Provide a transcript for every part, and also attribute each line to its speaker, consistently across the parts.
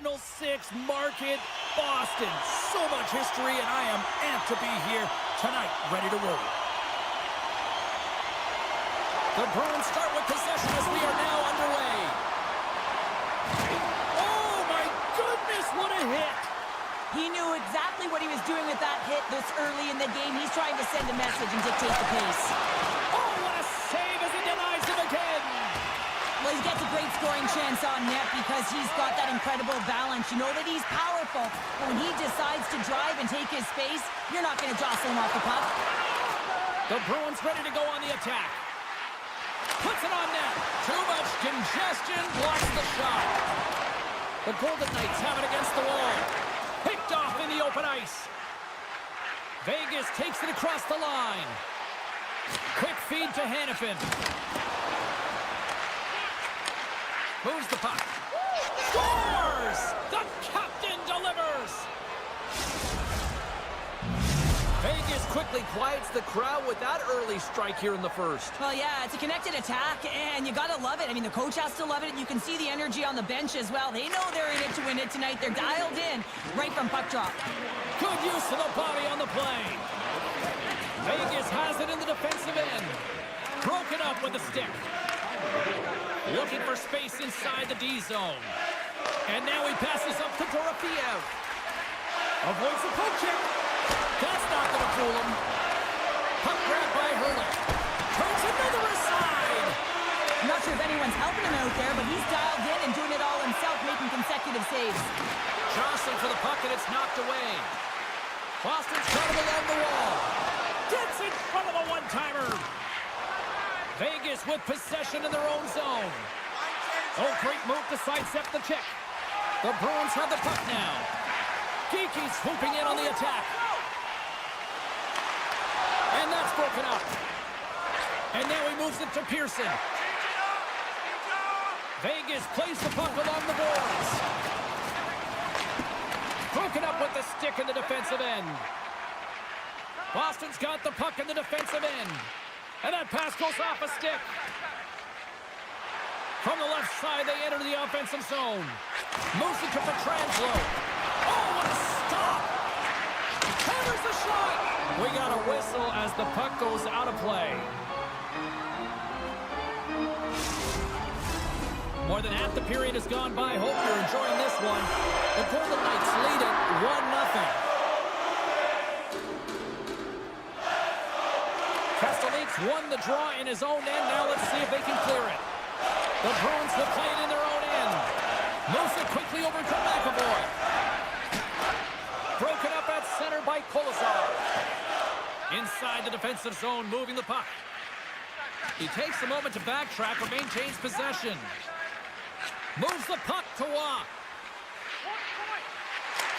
Speaker 1: Regional 6 Market, Boston. So much history, and I am amped to be here tonight, ready to roll. The Bruins start with possession as we are now underway. Oh, my goodness, what a hit!
Speaker 2: He knew exactly what he was doing with that hit this early in the game. He's trying to send a message and dictate the pace.
Speaker 1: Oh, what a save as he denies him again!
Speaker 2: Well, he gets a great scoring chance on net because he's got that incredible balance. You know that he's powerful, but when he decides to drive and take his space, you're not going to jostle him off the puck.
Speaker 1: The Bruins ready to go on the attack. Puts it on net. Too much congestion, blocks the shot. The Golden Knights have it against the wall. Picked off in the open ice. Vegas takes it across the line. Quick feed to Hanifin. Moves the puck. Scores! The captain delivers! Vegas quickly quiets the crowd with that early strike here in the first.
Speaker 2: Well, yeah, it's a connected attack, and you got to love it. I mean, the coach has to love it, and you can see the energy on the bench as well. They know they're in it to win it tonight. They're dialed in right from puck drop.
Speaker 1: Good use of the body on the play. Vegas has it in the defensive end. Broken up with a stick. Looking for space inside the D zone. And now he passes up to Dorofeev. Avoids the poke check. That's not going to fool him. Puck grabbed by Hurley. Turns another aside.
Speaker 2: I'm not sure if anyone's helping him out there, but he's dialed in and doing it all himself, making consecutive saves.
Speaker 1: Jostling for the puck, and it's knocked away. Boston's trying to along the wall. Gets in front of a one-timer. Vegas with possession in their own zone. Oh, great move to sidestep the check. The Bruins have the puck now. Geeky swooping in on the attack. And that's broken up. And now he moves it to Pearson. Vegas plays the puck along the boards. Broken up with the stick in the defensive end. Boston's got the puck in the defensive end. And that pass goes off a stick. From the left side, they enter the offensive zone. Moves it to Pietrangelo. Oh, what a stop! Hammers the shot! We got a whistle as the puck goes out of play. More than half the period has gone by. Hope you're enjoying this one. The Golden Knights lead it 1-0. Castellink's won the draw in his own end. Now let's see if they can clear it. The Bruins have played in their own end. Moves it quickly over to McAvoy. Broken up at center by Kolesar. Inside the defensive zone, moving the puck. He takes a moment to backtrack but maintains possession. Moves the puck to Waugh.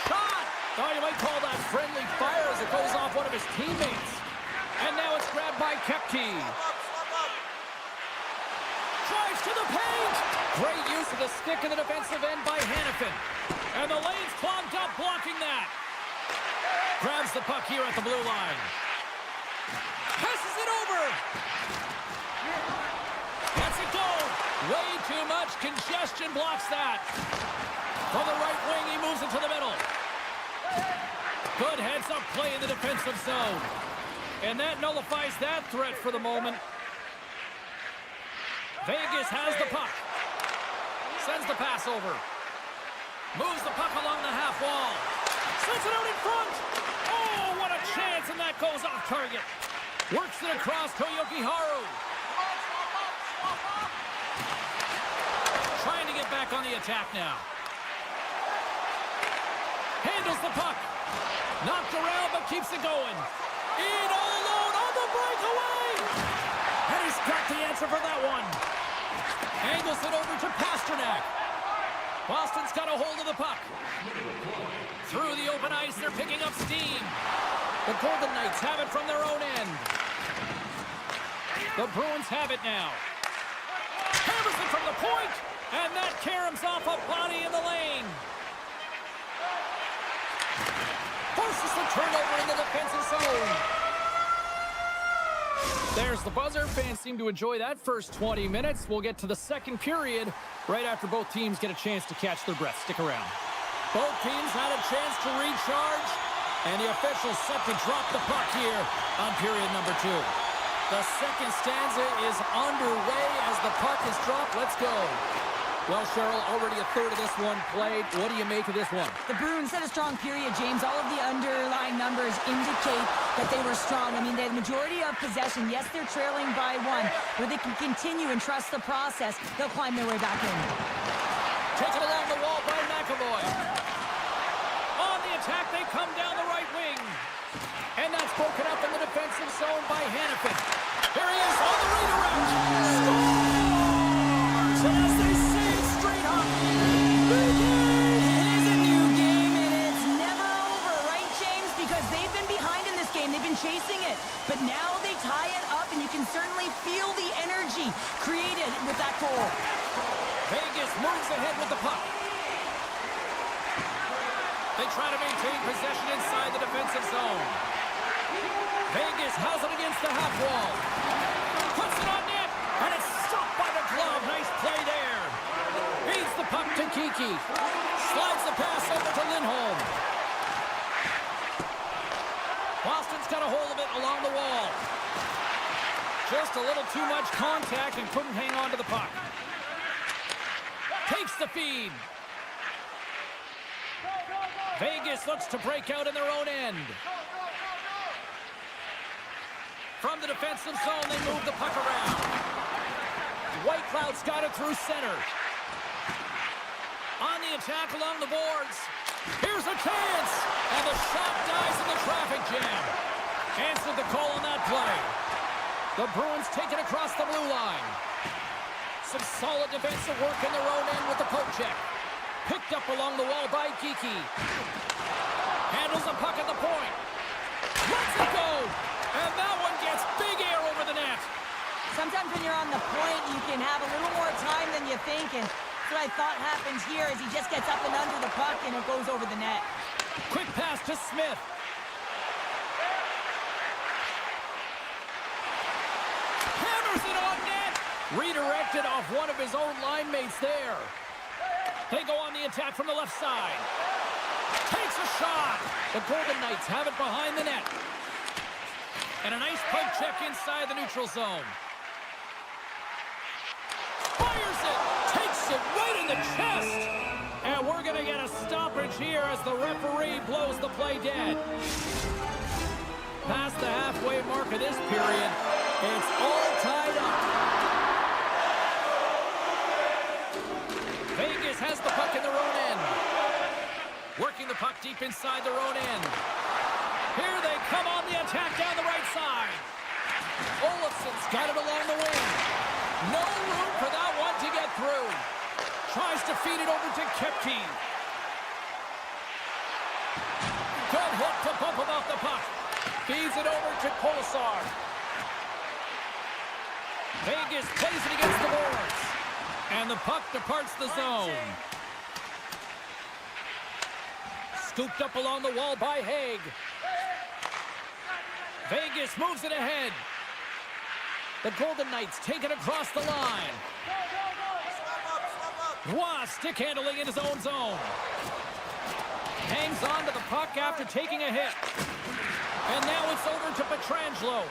Speaker 1: Shot! Oh, you might call that friendly fire as it goes off one of his teammates. And now it's grabbed by Kepke. Drives to the paint. Great use of the stick in the defensive end by Hanifin. And the lane's clogged up, blocking that. Grabs the puck here at the blue line. Passes it over. Lets it go. Way too much congestion blocks that. From the right wing, he moves it to the middle. Good heads-up play in the defensive zone. And that nullifies that threat for the moment. Vegas has the puck. Sends the pass over. Moves the puck along the half wall. Sends it out in front. Oh, what a chance, and that goes off target. Works it across to Yokiharu. Trying to get back on the attack now. Handles the puck. Knocked around, but keeps it going. In all alone on the breakaway. And he's got the answer for that one. Angles it over to Pasternak. Boston's got a hold of the puck. Through the open ice, they're picking up steam. The Golden Knights have it from their own end. The Bruins have it now. Hammers it from the point, and that caroms off a body in the lane. Forces the turnover in the defensive zone. There's the buzzer. Fans seem to enjoy that first 20 minutes. We'll get to the second period right after both teams get a chance to catch their breath. Stick around. Both teams had a chance to recharge, and the officials set to drop the puck here on period number 2. The second stanza is underway as the puck is dropped. Let's go. Well, Cheryl, already a third of this one played. What do you make of this one?
Speaker 2: The Bruins had a strong period, James. All of the underlying numbers indicate that they were strong. I mean, they had the majority of possession. Yes, they're trailing by 1, but they can continue and trust the process. They'll climb their way back in.
Speaker 1: Taken along the wall by McAvoy. On the attack, they come down the right wing. And that's broken up in the defensive zone by Hannafin. Here he is on the redirect. Scores! And as they say it straight up,
Speaker 2: It is a new game, and it's never over, right, James? Because they've been behind in this game. They've been chasing it. But now they tie it up, and you can certainly feel the energy created with that goal.
Speaker 1: Vegas moves ahead with the puck. They try to maintain possession inside the defensive zone. Vegas has it against the half wall. Puts it on net, and it's stopped by the glove. Nice play there. Feeds the puck to Kiki. Slides the pass over to Lindholm. Boston's got a hold of it along the wall. Just a little too much contact and couldn't hang on to the puck. Takes the feed. Vegas looks to break out in their own end. From the defensive zone, they move the puck around. Whitecloud's got it through center. On the attack along the boards. Here's a chance! And the shot dies in the traffic jam. Answered the call on that play. The Bruins take it across the blue line. Some solid defensive work in their own end with the poke check. Picked up along the wall by Kiki. Handles the puck at the point. Lets it go! And that one gets big air over the net.
Speaker 2: Sometimes when you're on the point, you can have a little more time than you think, and that's what I thought happens here is he just gets up and under the puck and it goes over the net.
Speaker 1: Quick pass to Smith. Hammers it on net. Redirected off one of his own line mates there. They go on the attack from the left side. Takes a shot. The Golden Knights have it behind the net. And a nice poke check inside the neutral zone. Fires it. Takes it right in the chest. And we're going to get a stoppage here as the referee blows the play dead. Past the halfway mark of this period, it's all tied up. Vegas has the puck in their own end. Working the puck deep inside their own end. Here they come on the attack down the right side. Olofsson's got it along the wing. No room for that one to get through. Tries to feed it over to Kepke. Good hook to bump him off the puck. Feeds it over to Kolesar. Vegas plays it against the boards. And the puck departs the zone. Scooped up along the wall by Haig. Vegas moves it ahead. The Golden Knights take it across the line. Roy stick handling in his own zone. Hangs on to the puck after taking a hit. And now it's over to Pietrangelo.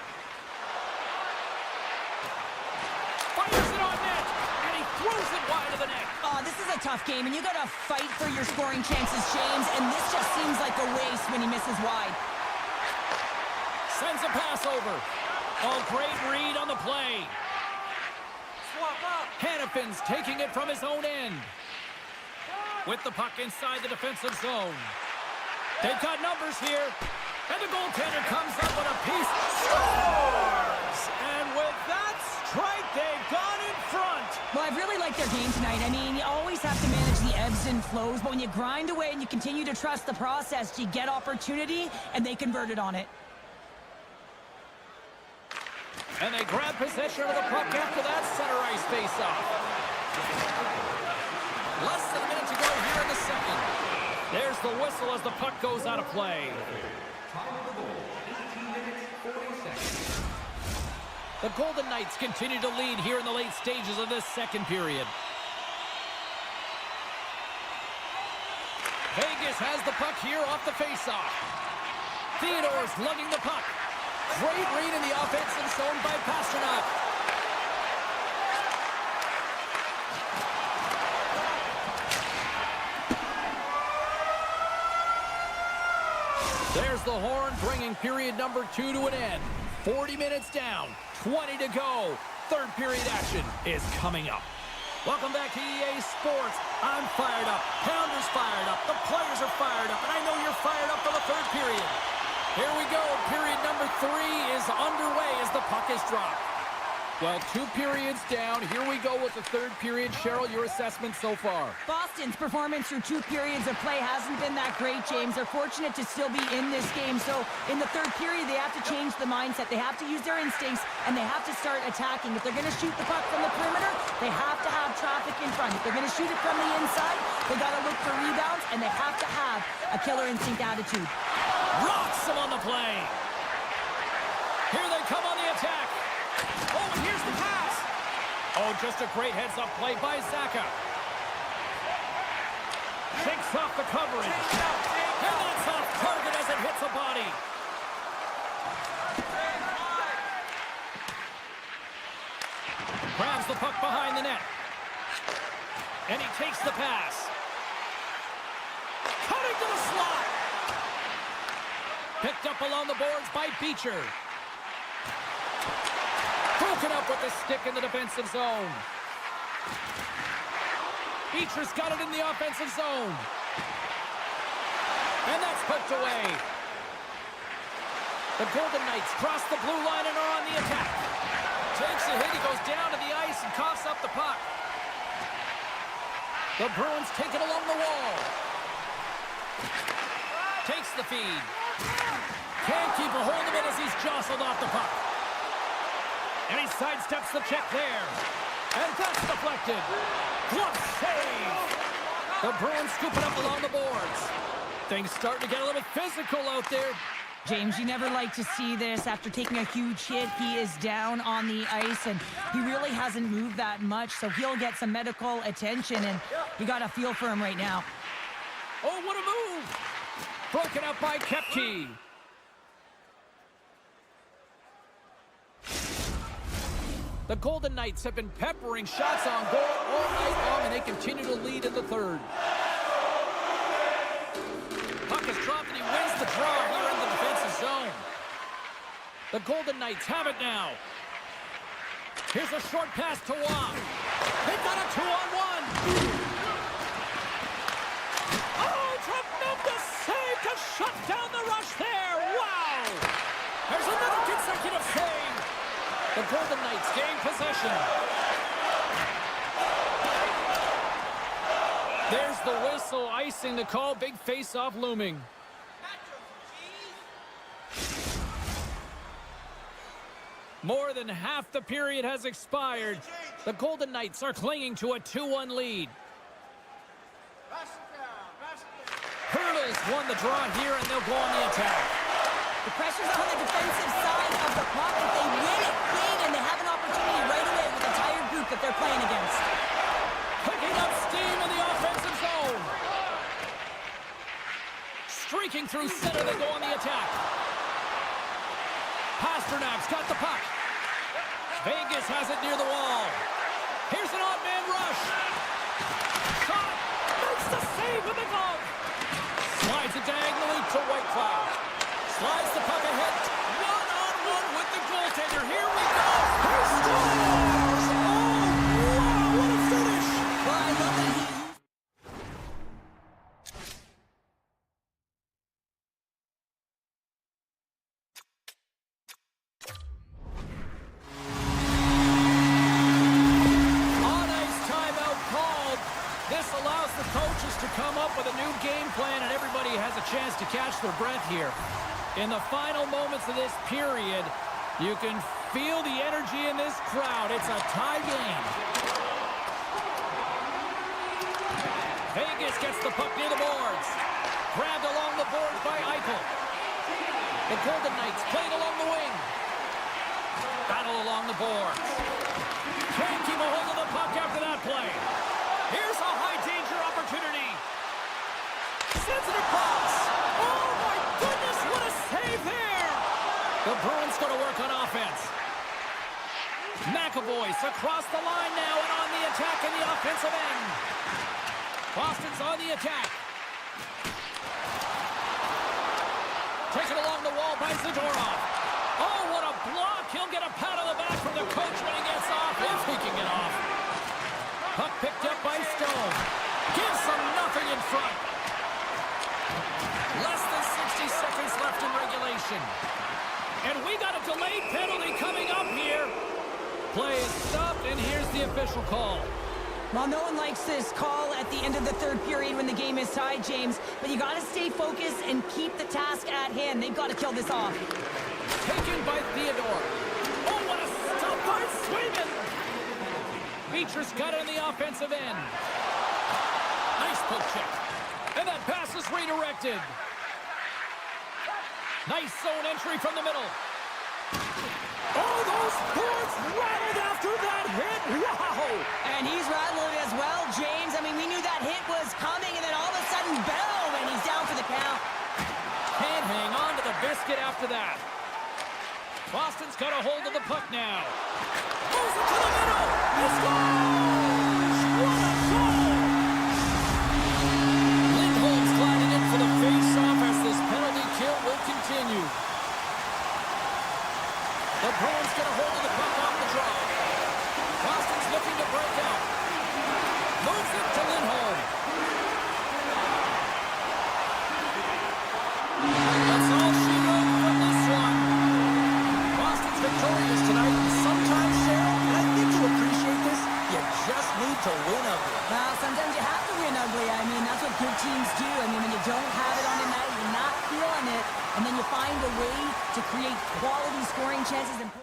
Speaker 1: Fires it on net. And he throws it wide of the net.
Speaker 2: This is a tough game, and you got to fight for your scoring chances, James, and this just seems like a waste when he misses wide.
Speaker 1: Sends a pass over. Oh, great read on the play.
Speaker 3: Swap up.
Speaker 1: Hannafin's taking it from his own end. With the puck inside the defensive zone. They've got numbers here. And the goaltender comes up with a piece. Scores! And with that strike, they've gone in front.
Speaker 2: Well, I've really liked their game tonight. I mean, you always have to manage the ebbs and flows, but when you grind away and you continue to trust the process, you get opportunity, and they converted on it.
Speaker 1: And they grab possession of the puck after that center ice face-off. Less than a minute to go here in the second. There's the whistle as the puck goes out of play. The Golden Knights continue to lead here in the late stages of this second period. Vegas has the puck here off the faceoff. Theodore's lugging the puck. Great read in the offensive zone by Pasternak. There's the horn, bringing period number 2 to an end. 40 minutes down, 20 to go. Third period action is coming up. Welcome back to EA Sports. I'm fired up. Pounder's fired up. The players are fired up. And I know you're fired up for the third period. Here we go. Period number 3 is underway as the puck is dropped. Well, 2 periods down. Here we go with the third period. Cheryl, your assessment so far?
Speaker 2: Boston's performance through 2 periods of play hasn't been that great, James. They're fortunate to still be in this game. So in the third period, they have to change the mindset. They have to use their instincts, and they have to start attacking. If they're going to shoot the puck from the perimeter, they have to have traffic in front. If they're going to shoot it from the inside, they got to look for rebounds, and they have to have a killer instinct attitude.
Speaker 1: Rocks him on the play. Here they come on the attack. Oh, and here's the pass. Oh, just a great heads-up play by Zaka. Shakes off the coverage. And that's off target as it hits a body. Grabs the puck behind the net. And he takes the pass. Cutting to the slot. Picked up along the boards by Beecher. Broken up with the stick in the defensive zone. Beecher's got it in the offensive zone. And that's poked away. The Golden Knights cross the blue line and are on the attack. Takes a hit, he goes down to the ice and coughs up the puck. The Bruins take it along the wall. Takes the feed. Can't keep a hold of it as he's jostled off the puck. And he sidesteps the check there. And that's deflected. Glove save. The Bruins scoop it up along the boards. Things starting to get a little physical out there.
Speaker 2: James, you never like to see this. After taking a huge hit, he is down on the ice, and he really hasn't moved that much, so he'll get some medical attention, and you got a feel for him right now.
Speaker 1: Oh, what a move! Broken up by Kepke. The Golden Knights have been peppering shots on goal all night long, and they continue to lead in the third. Puck is dropped, and he wins the draw here in the defensive zone. The Golden Knights have it now. Here's a short pass to Wong. They've got a 2-on-1. Oh, tremendous save to shut down the rush there. Wow! There's another consecutive save. The Golden Knights gain possession. There's the whistle, icing the call. Big face-off looming. More than half the period has expired. The Golden Knights are clinging to a 2-1 lead. Hurdles won the draw here, and they'll go on the attack.
Speaker 2: The pressure's on the defensive side of the puck. If they win it clean, and they have an opportunity right away with the tired group that they're playing against.
Speaker 1: Picking up steam in the offensive zone. Streaking through center, they go on the attack. Pasternak's got the puck. Vegas has it near the wall. Here's an odd man rush. Shot. Makes the save with the glove. Slides it diagonally to Whitecloud. Slides the puck ahead. One-on-one with the goaltender. Here we go. He scores! Oh, wow, what a finish.
Speaker 2: Well, I love that he...
Speaker 1: On-ice timeout called. This allows the coaches to come up with a new game plan, and everybody has a chance to catch their breath here. In the final moments of this period, you can feel the energy in this crowd. It's a tie game. Vegas gets the puck near the boards. Grabbed along the boards by Eichel. The Golden Knights playing along the wing. Battle along the boards. Can't keep a hold of the puck after that play. Here's a high-danger opportunity. McAvoy across the line now and on the attack in the offensive end. Boston's on the attack. Taken along the wall by Zadorov. Oh, what a block. He'll get a pat on the back from the coach when he gets off, if he can get off. Puck picked up by Stone. Gives them nothing in front. Less than 60 seconds left in regulation. And we got a delayed penalty coming up here. Play is stopped, and here's the official call.
Speaker 2: Well, no one likes this call at the end of the third period when the game is tied, James. But you got to stay focused and keep the task at hand. They've got to kill this off.
Speaker 1: Taken by Theodore. Oh, what a stop by Swayman. Beecher's got it on the offensive end. Nice poke check. And that pass is redirected. Nice zone entry from the middle. Oh, those boards rattled after that hit. Wow.
Speaker 2: And he's rattled as well, James. I mean, we knew that hit was coming, and then all of a sudden, boom, and he's down for the count.
Speaker 1: Can't hang on to the biscuit after that. Boston's got a hold of the puck now. Moves it to the middle. He scores! What a goal! Lindholm's gliding in for the face-off as this penalty kill will continue. The Bruins get a hold of the puck off the draw. Boston's looking to break out. Moves it to Lindholm. That's all she wrote from this one. Boston's victorious tonight. Sometimes, Cheryl, and I think you appreciate this, you just need to win ugly.
Speaker 2: Well, sometimes you have to win ugly. I mean, that's what good teams do. I mean, when you don't have it on the night, you're not feeling it, and then you find a way to create quality scoring chances and put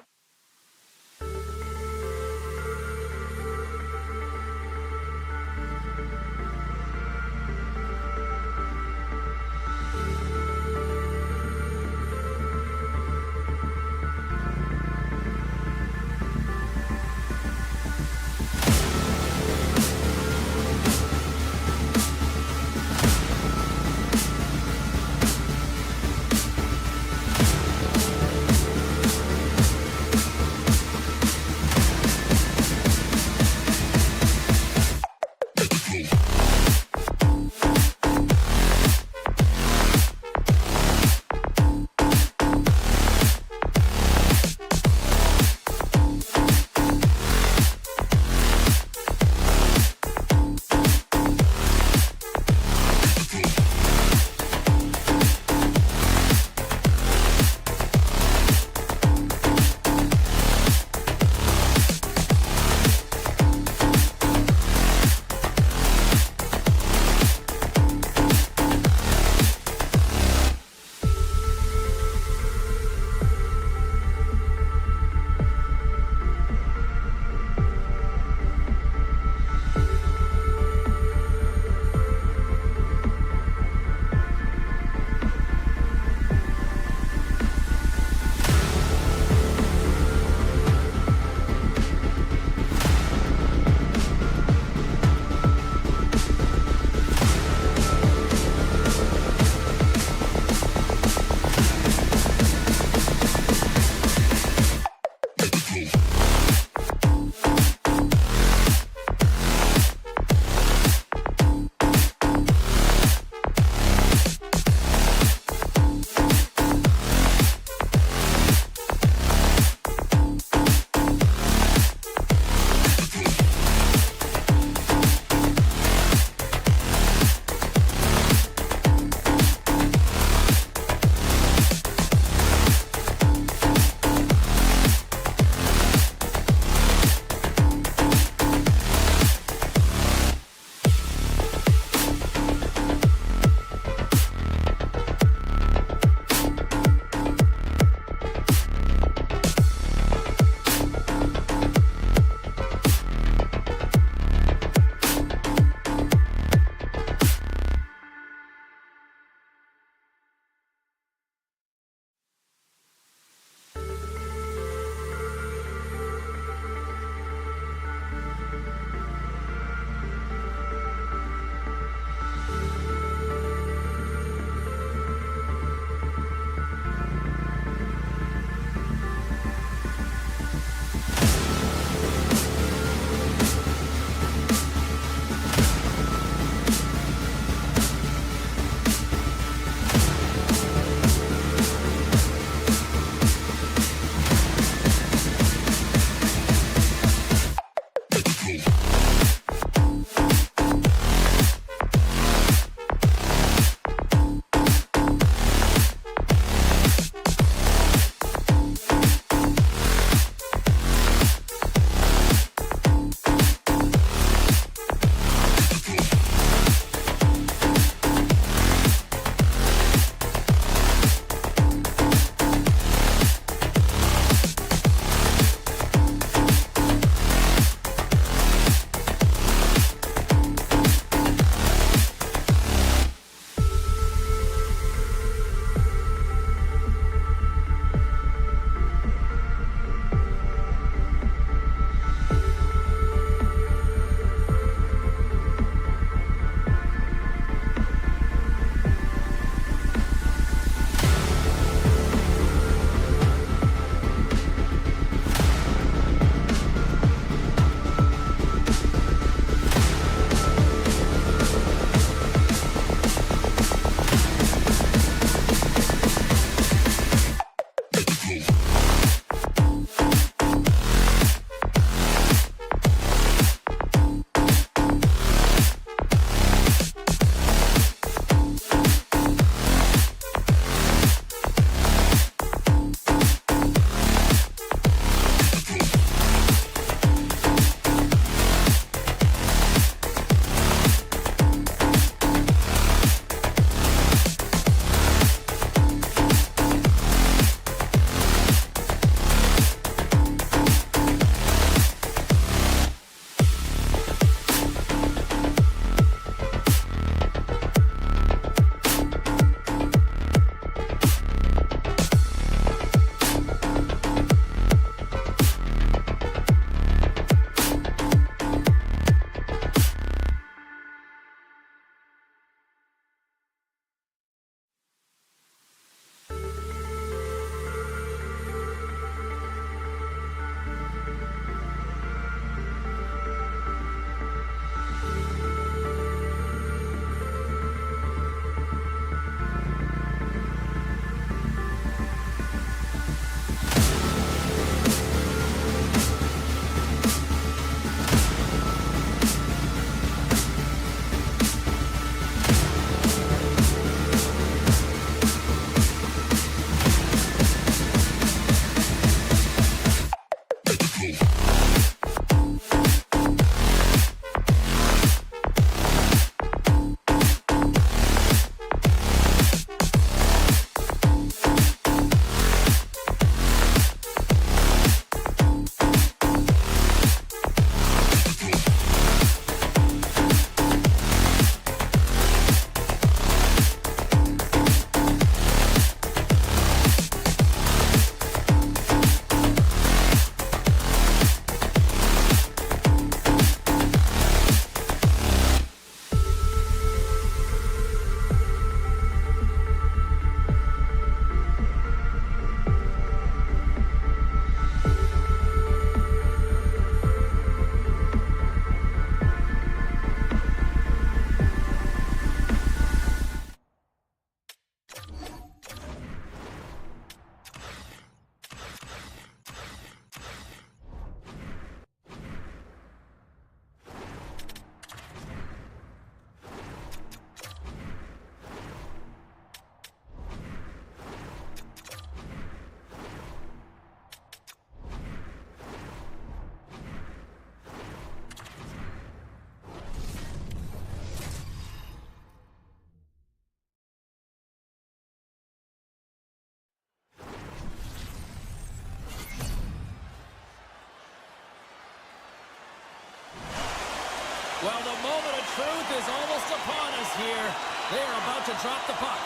Speaker 1: Well, the moment of truth is almost upon us here. They're about to drop the puck.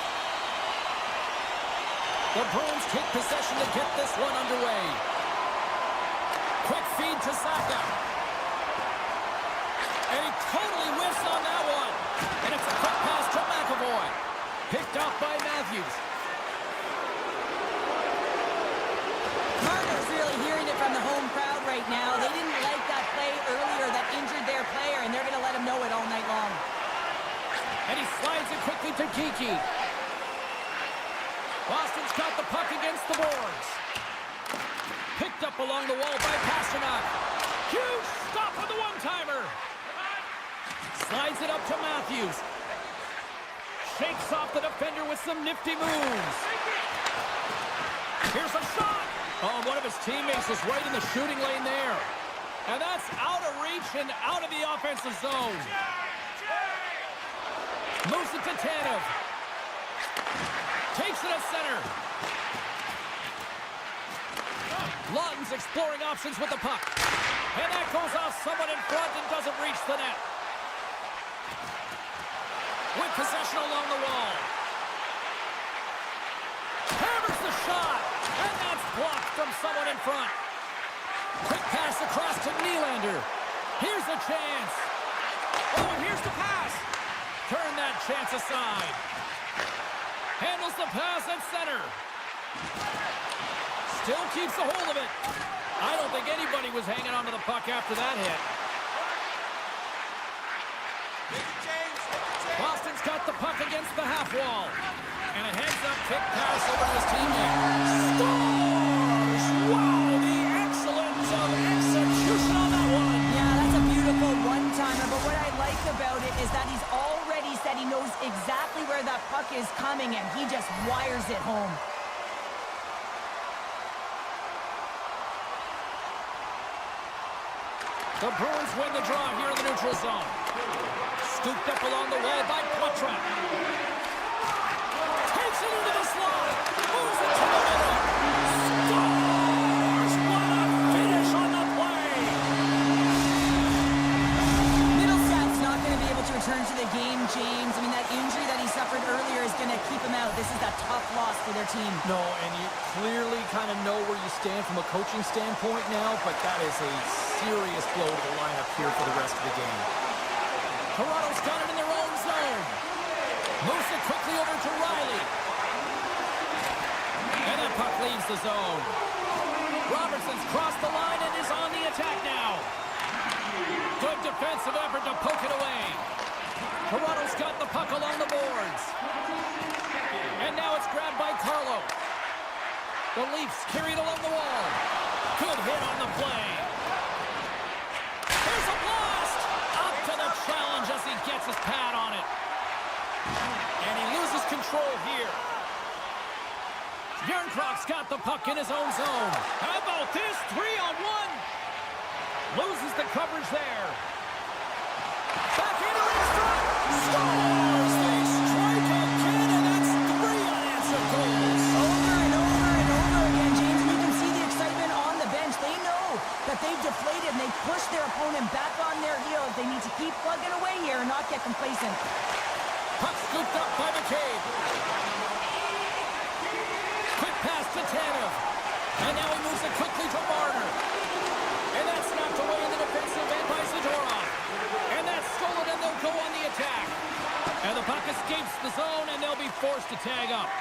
Speaker 1: The Bruins take possession to get this one underway. Quick feed to Saka. And he totally whiffs on that one. And it's a quick pass to McAvoy. Picked off by Matthews.
Speaker 2: Marner's really hearing it from the home crowd right now. They didn't like that play earlier that injured their player, and they're going to let him know it all night long.
Speaker 1: And he slides it quickly to Kiki. Boston's got the puck against the boards. Picked up along the wall by Pasternak. Huge stop on the one-timer. Slides it up to Matthews. Shakes off the defender with some nifty moves. Here's a shot. Oh, one of his teammates is right in the shooting lane there. And that's out of reach and out of the offensive zone. Moves it to Tanev. Takes it at center. Lawton's exploring options with the puck. And that goes off someone in front and doesn't reach the net. With possession along the wall. Hammers the shot. And that's blocked from someone in front. Quick pass across to Nylander. Here's a chance. Oh, and here's the pass. Turn that chance aside. Handles the pass at center. Still keeps a hold of it. I don't think anybody was hanging onto the puck after that hit. Boston's got the puck against the half wall. And a heads-up kick pass over to his teammate. Scores! Wow, the excellence of execution on that one.
Speaker 2: Yeah, that's a beautiful one-timer, but what I like about it is that he's already said he knows exactly where that puck is coming, and he just wires it home.
Speaker 1: The Bruins win the draw here in the neutral zone. Scooped up along the wall by Poitras. Takes it into the slot. Moves it to the middle. Scores! What a finish on the play!
Speaker 2: Middlesat's not going to be able to return to the game, James. I mean, that injury that he suffered earlier is going to keep him out. This is a tough loss for their team.
Speaker 4: No, and you clearly kind of know where you stand from a coaching standpoint now, but that is a serious blow to the lineup here for the rest of the game.
Speaker 1: Toronto's got it in their own zone. Moves it quickly over to Riley. And that puck leaves the zone. Robertson's crossed the line and is on the attack now. Good defensive effort to poke it away. Toronto's got the puck along the boards. And now it's grabbed by Carlo. The Leafs carried along the wall. Good hit on the play. There's a blast! Up to the challenge as he gets his pad on it. And he loses control here. Järnkrok's got the puck in his own zone. How about this? 3-on-1. Loses the coverage there. Back into his front. Scores! They strike again, and that's 3 unanswered goals.
Speaker 2: Over and over and over again, James. And you can see the excitement on the bench. They know that they've deflated and they've pushed their opponent back on their heels. They need to keep plugging away here and not get complacent.
Speaker 1: Puck scooped up by McCabe. Quick pass to Tanev. And now he moves it quickly to Marner. And that's knocked away in the defensive end by Zadorov. And that's stolen, and they'll go on the attack. And the puck escapes the zone, and they'll be forced to tag up.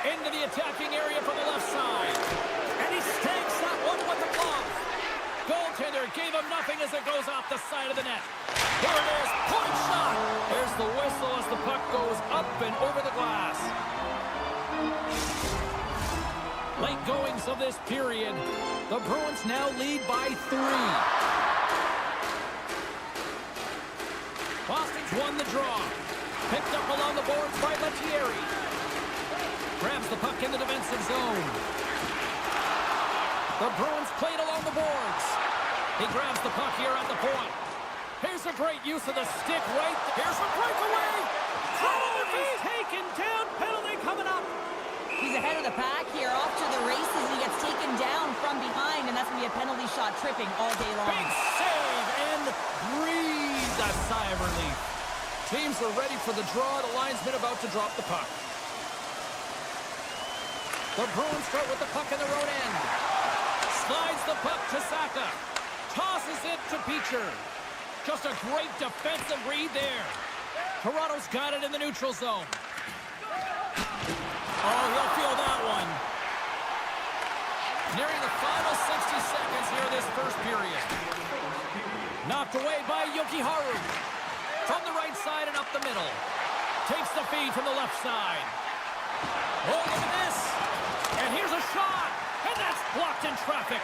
Speaker 1: Into the attacking area from the left side. And he stakes that one with the glove. Goaltender gave him nothing as it goes off the side of the net. Here it is, point shot. There's the whistle as the puck goes up and over the glass. Late goings of this period. The Bruins now lead by 3. Boston's won the draw. Picked up along the boards by Lettieri. Grabs the puck in the defensive zone. The Bruins played along the boards. He grabs the puck here at the point. Here's a great use of the stick right. Here's a breakaway. Oh, he's taken down. Penalty coming up.
Speaker 2: He's ahead of the pack here, off to the races. He gets taken down from behind, and that's going to be a penalty shot, tripping all day long.
Speaker 1: Big save and breathe sigh of relief.
Speaker 4: Teams are ready for the draw. The linesman about to drop the puck.
Speaker 1: The Bruins start with the puck in their own end. Slides the puck to Saka. Tosses it to Beecher. Just a great defensive read there. Toronto's got it in the neutral zone. Oh, he'll feel that one. Nearing the final 60 seconds here this first period. Knocked away by Yokiharu. From the right side and up the middle. Takes the feed from the left side. Oh, look at this. And here's a shot. And that's blocked in traffic.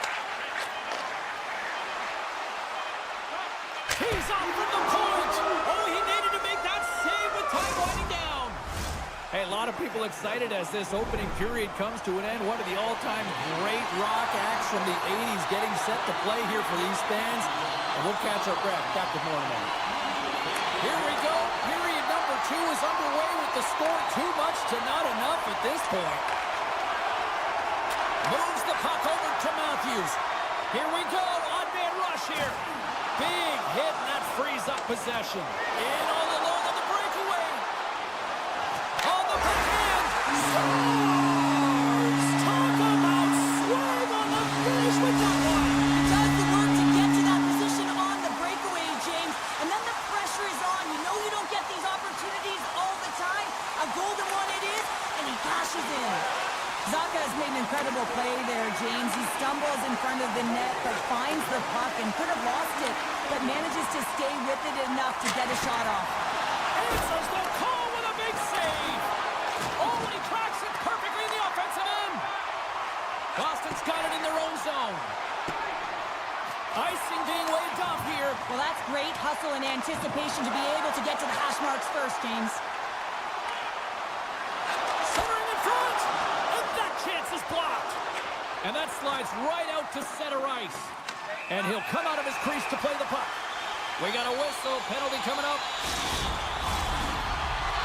Speaker 1: He's on from the point. Oh, he needed to make that save with time winding down. Hey, a lot of people excited as this opening period comes to an end. One of the all-time great rock acts from the 80s getting set to play here for these fans. And we'll catch our breath. Back with more in a moment. Here we go. Period number 2 is underway with the score too much to not enough at this point. Moves the puck over to Matthews. Here we go. On-man rush here. Big hit, and that frees up possession. In all alone on the breakaway. On the backhand. Scores! Talk about swerve on the finish with that one.
Speaker 2: Does the work to get to that position on the breakaway, James. And then the pressure is on. You know you don't get these opportunities all the time. A golden one it is, and he cashes in. Zaka has made an incredible play there, James. He stumbles in front of the net, but finds the puck and could have lost it, but manages to stay with it enough to get a shot off.
Speaker 1: Answers the call with a big save. Oh, and he tracks it perfectly in the offensive end. Boston's got it in their own zone. Icing being waved off here.
Speaker 2: Well, that's great hustle and anticipation to be able to get to the hash marks first, James.
Speaker 1: Centering in front. And that chance is blocked. And that slides right out to center ice. And he'll come out of his crease to play the puck. We got a whistle. Penalty coming up.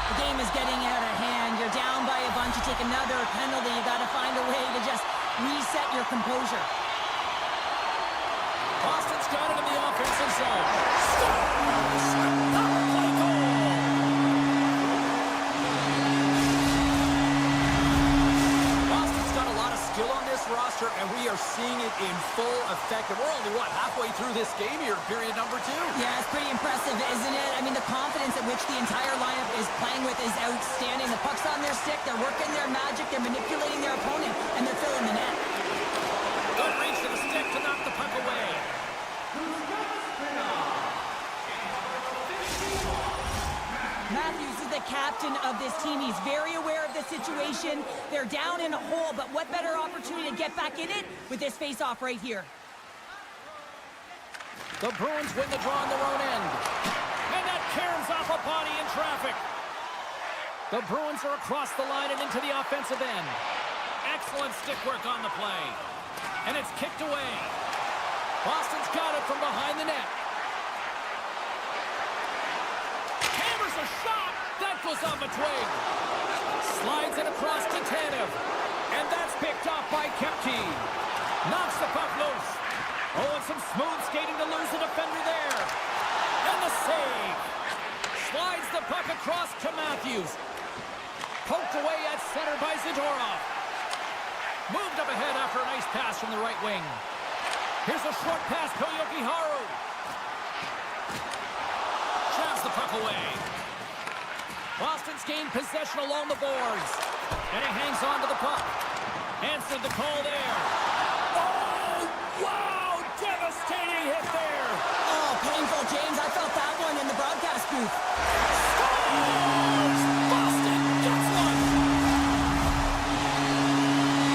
Speaker 2: The game is getting out of hand. You're down by a bunch. You take another penalty. You got to find a way to just reset your composure.
Speaker 1: Boston's got it in the offensive zone. Scores! Power play goal! Boston's got a lot of skill on this roster, and we are seeing it in full effect. And we're only, halfway through this game here, period number 2?
Speaker 2: Yeah, it's pretty impressive, isn't it? I mean, the confidence at which the entire lineup is playing with is outstanding. The puck's on their stick. They're working their magic. They're manipulating their opponent, and they're filling the net.
Speaker 1: Good reach to the stick to knock the puck away.
Speaker 2: Matthews is the captain of this team. He's very aware of the situation. They're down in a hole, but what better opportunity to get back in it with this face-off right here.
Speaker 1: The Bruins win the draw on their own end. And that caroms off a body in traffic. The Bruins are across the line and into the offensive end. Excellent stick work on the play. And it's kicked away. Boston's got it from behind the net. Hammers a shot. That goes off a twig. Slides it across to Tanev. And that's picked off by Kepke. Knocks the puck loose. Oh, and some smooth skating to lose the defender there. And the save. Slides the puck across to Matthews. Poked away at center by Zadorov. Moved up ahead after a nice pass from the right wing. Here's a short pass to Yokiharu. Jabs the puck away. Boston's gained possession along the boards. And he hangs on to the puck. Answered the call there. Oh, wow! Devastating hit there.
Speaker 2: Oh, painful, James. I felt that one in the broadcast booth.
Speaker 1: Scores! Boston gets one.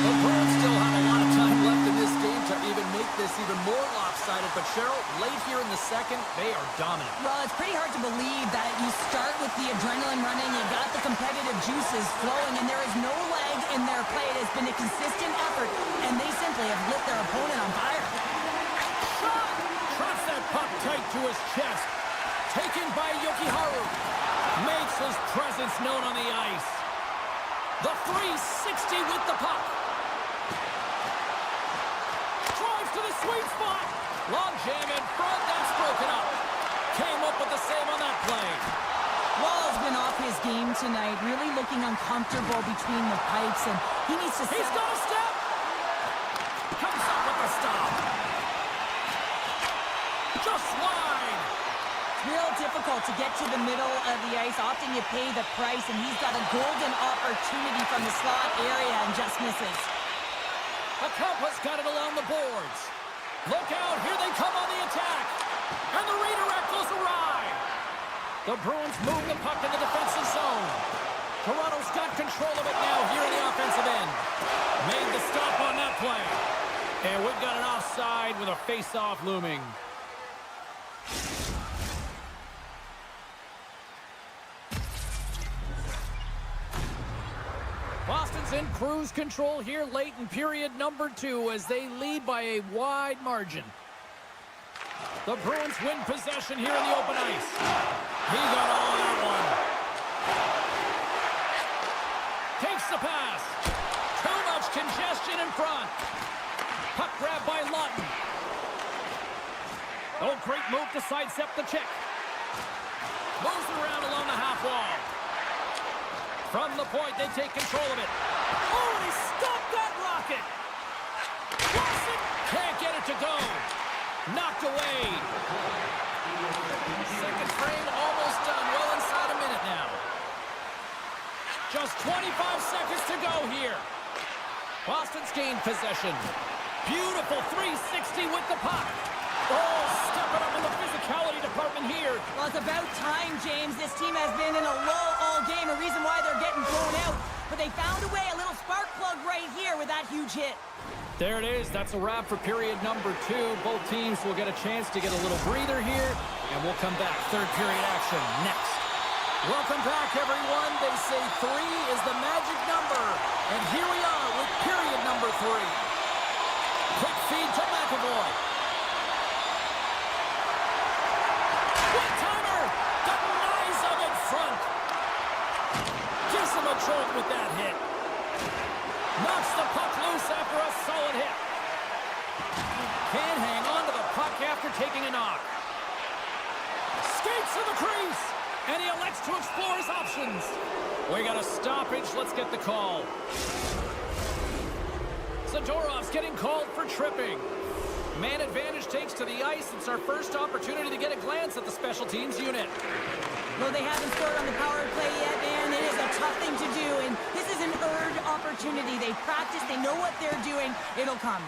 Speaker 1: The Bruins still have a lot of time left in this game to even make this even more lopsided. But Cheryl, late here in the second, they are dominant.
Speaker 2: Well, it's pretty hard to believe that you start with the adrenaline running, you got the competitive juices flowing, and there is no lag in their play. It has been a consistent effort, and they simply have lit their opponent on fire.
Speaker 1: Shot! Traps that puck tight to his chest. Taken by Yokiharu. Makes his presence known on the ice. The 360 with the puck. Drives to the sweet spot. Long jam in front. That's broken up. came up with the save on that play.
Speaker 2: Wall's been off his game tonight, really looking uncomfortable between the pipes, and he needs to...
Speaker 1: He's got a step. Comes up with a stop. Just wide.
Speaker 2: Real difficult to get to the middle of the ice. Often you pay the price, and he's got a golden opportunity from the slot area and just misses.
Speaker 1: The Cup has got it along the boards. Look out, here they come on the attack. And the redirect goes awry. The Bruins move the puck in the defensive zone. Toronto's got control of it now here in the offensive end. Made the stop on that play. And we've got an offside with a face-off looming. Boston's in cruise control here late in period number 2 as they lead by a wide margin. The Bruins win possession here in the open ice. He got all of that one. Takes the pass. Too much congestion in front. Puck grab by Lawton. Oh, great move to sidestep the check. Moves around along the half wall. From the point, they take control of it. Oh, and he stopped that rocket. Watson can't get it to go. Knocked away. Second frame almost done. Well inside a minute now. Just 25 seconds to go here. Boston's gained possession. Beautiful 360 with the puck. Oh, stepping up in the physicality department here.
Speaker 2: Well, it's about time, James. This team has been in a lull all game, a reason why they're getting thrown out. But they found a way, a little spark plug right here with that huge hit.
Speaker 1: There it is. That's a wrap for period number 2. Both teams will get a chance to get a little breather here, and we'll come back. Third period action next. Welcome back, everyone. They say 3 is the magic number, and here we are with period number 3. Quick feed to McAvoy. One-timer! Denies him in front. Gives him a jolt with that hit. Knocks the puck loose after a solid hit. Can't hang on to the puck after taking a knock. Skates to the crease, and he elects to explore his options. We got a stoppage. Let's get the call. Zadorov's getting called for tripping. Man advantage takes to the ice. It's our first opportunity to get a glance at the special teams unit.
Speaker 2: Though they haven't scored on the power play yet, man, it is a tough thing to do, and this is an earned opportunity. They practice, they know what they're doing. It'll come.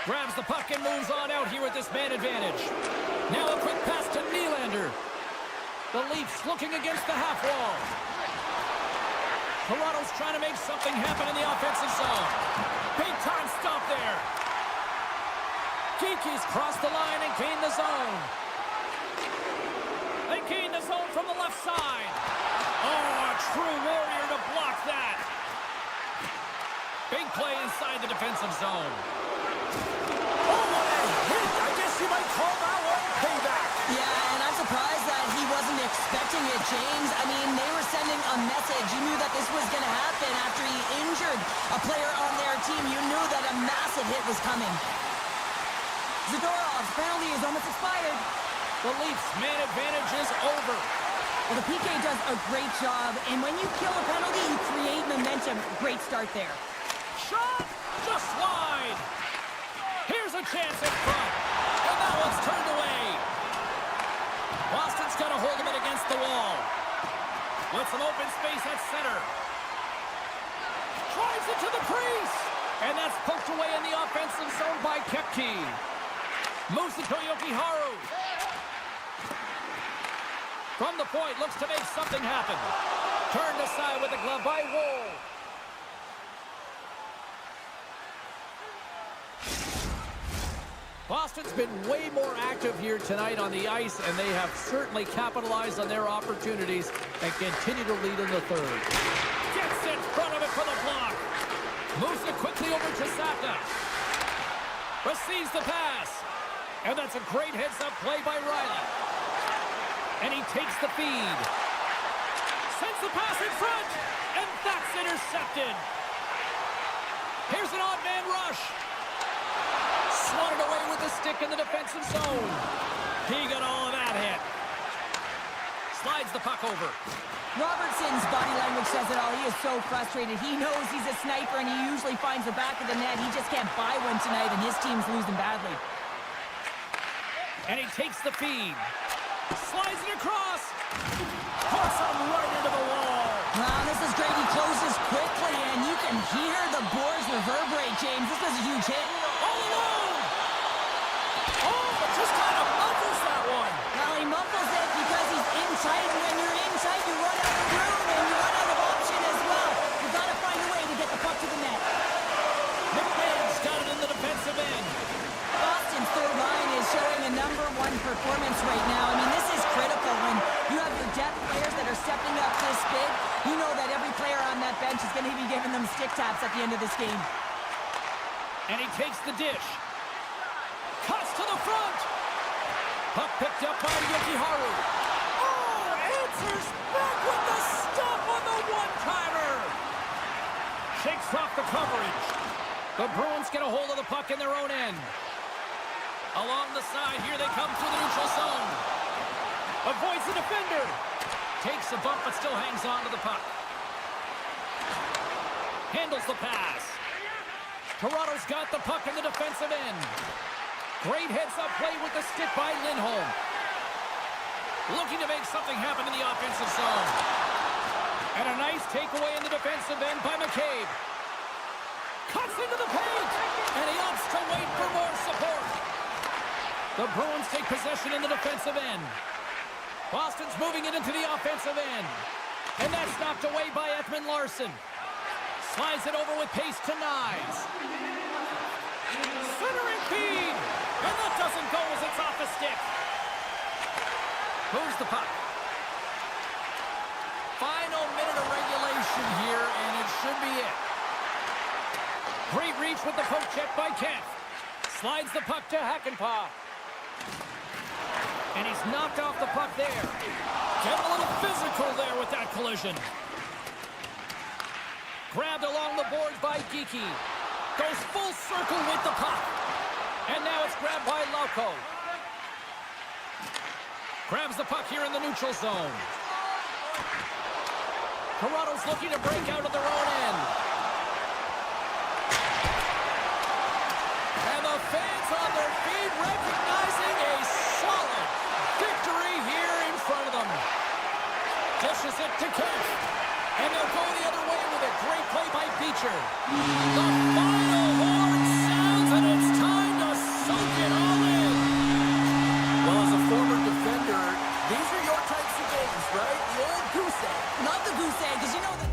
Speaker 1: Grabs the puck and moves on out here with this man advantage. Now a quick pass to Nylander. The Leafs looking against the half wall. Toronto's trying to make something happen in the offensive zone. Big time stop there. Geeky's crossed the line and gained the zone. They gain the zone from the left side. Oh, a true warrior to block that. Big play inside the defensive zone. Oh, what a hit. I guess you might call that one payback.
Speaker 2: Yeah, and I'm surprised that he wasn't expecting it, James. I mean, they were sending a message. You knew that this was going to happen after he injured a player on their team. You knew that a massive hit was coming. Zadorov's penalty is almost expired.
Speaker 1: The Leafs' man advantage is over.
Speaker 2: Well, the PK does a great job, and when you kill a penalty, you create momentum. Great start there.
Speaker 1: Shot! Just wide! Here's a chance in front, and that one's turned away. Boston's got a hold of it against the wall. With some open space at center. Drives it to the crease, and that's poked away in the offensive zone by Kepke. Moves it to Jokiharju. From the point, looks to make something happen. Turned aside with the glove by Woll. Boston's been way more active here tonight on the ice, and they have certainly capitalized on their opportunities and continue to lead in the third. Gets in front of it for the block. Moves it quickly over to Saka. Receives the pass. And that's a great heads-up play by Riley. And he takes the feed. Sends the pass in front. And that's intercepted. Here's an odd man rush. Swatted away with the stick in the defensive zone. He got all of that hit. Slides the puck over.
Speaker 2: Robertson's body language says it all. He is so frustrated. He knows he's a sniper, and he usually finds the back of the net. He just can't buy one tonight, and his team's losing badly.
Speaker 1: And he takes the feed. Slides it across. Puts him right into the wall.
Speaker 2: Wow, this is great. He closes quickly, and you can hear the boards reverberate, James. This was a huge hit.
Speaker 1: All alone. Oh, but just kind of muffles that one.
Speaker 2: Well, he muffles it because he's in tight, and when you're in tight, you run out of room, and you run out of option as well. You've got to find a way to get the puck to the net.
Speaker 1: McMahon's got it in the defensive end.
Speaker 2: Boston's third line is showing a #1 performance right now. I mean, this is critical when you have your depth players that are stepping up this big. You know that every player on that bench is going to be giving them stick taps at the end of this game.
Speaker 1: And he takes the dish. Cuts to the front. Puck picked up by Yokiharu. Oh, answers back with the stop on the one-timer. Shakes off the coverage. The Bruins get a hold of the puck in their own end. Along the side, here they come through the neutral zone. Avoids the defender. Takes a bump, but still hangs on to the puck. Handles the pass. Toronto's got the puck in the defensive end. Great heads-up play with the stick by Lindholm. Looking to make something happen in the offensive zone. And a nice takeaway in the defensive end by McCabe. Cuts into the paint. And he opts to wait for more support. The Bruins take possession in the defensive end. Boston's moving it into the offensive end. And that's knocked away by Ekman Larsson. Slides it over with pace to Nyes. Centering feed. And that doesn't go as it's off the stick. Moves the puck. Final minute of regulation here, and it should be it. Great reach with the poke check by Kent. Slides the puck to Hakanpää. And he's knocked off the puck there. Getting a little physical there with that collision. Grabbed along the boards by Geekie. Goes full circle with the puck. And now it's grabbed by Lauko. Grabs the puck here in the neutral zone. Toronto's looking to break out of their own end. And the fans on their feet recognizing a solid victory here in front of them. Dishes it to Kent. And they'll go the other way with a great play by Beecher. The final horn sounds, and it's time to soak it all in.
Speaker 4: Well, as a former defender, these are your types of games, right? The old goose egg.
Speaker 2: Love the goose egg, because you know that...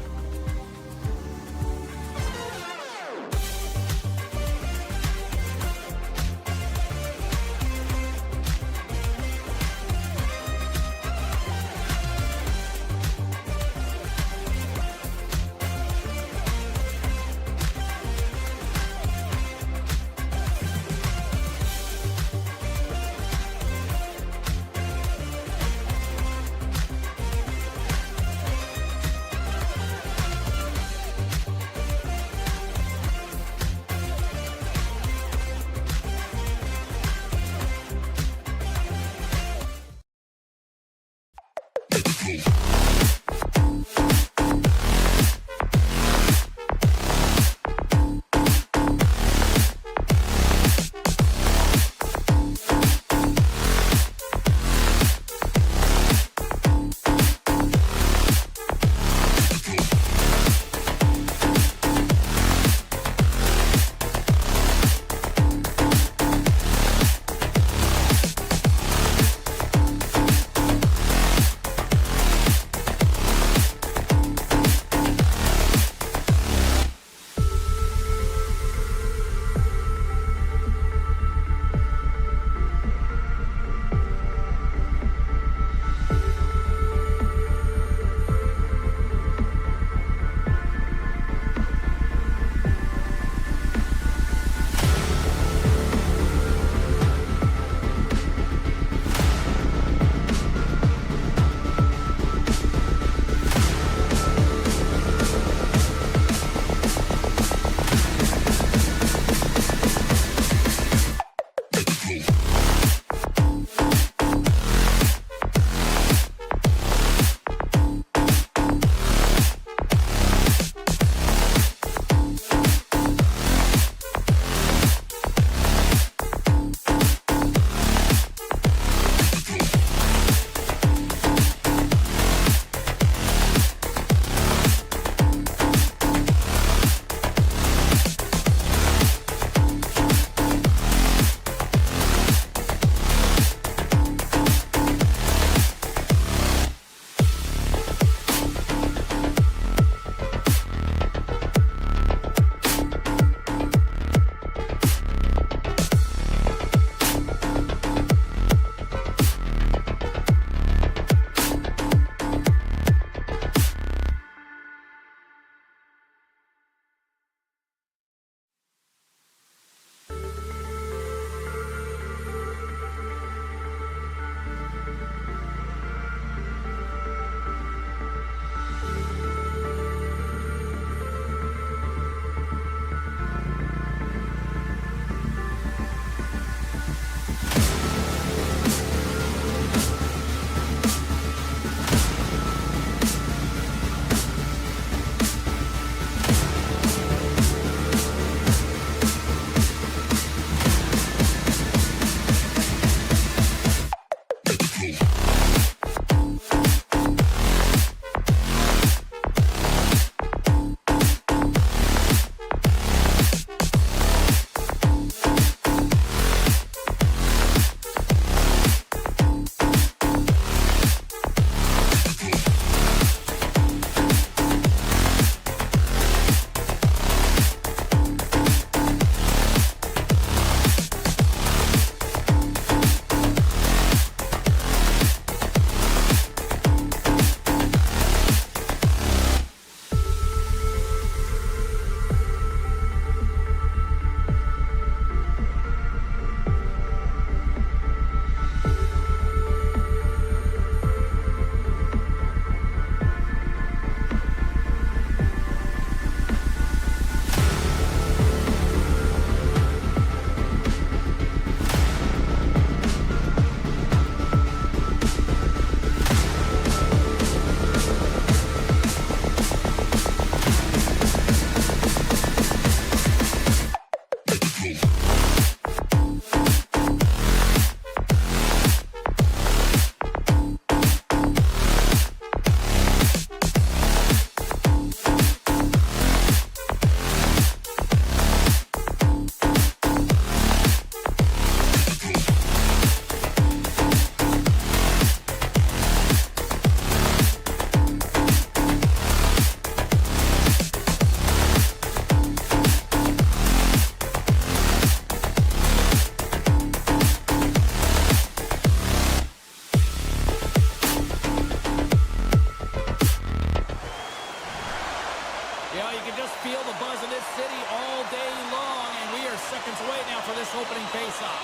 Speaker 1: Yeah, you can just feel the buzz in this city all day long, and we are seconds away now for this opening faceoff.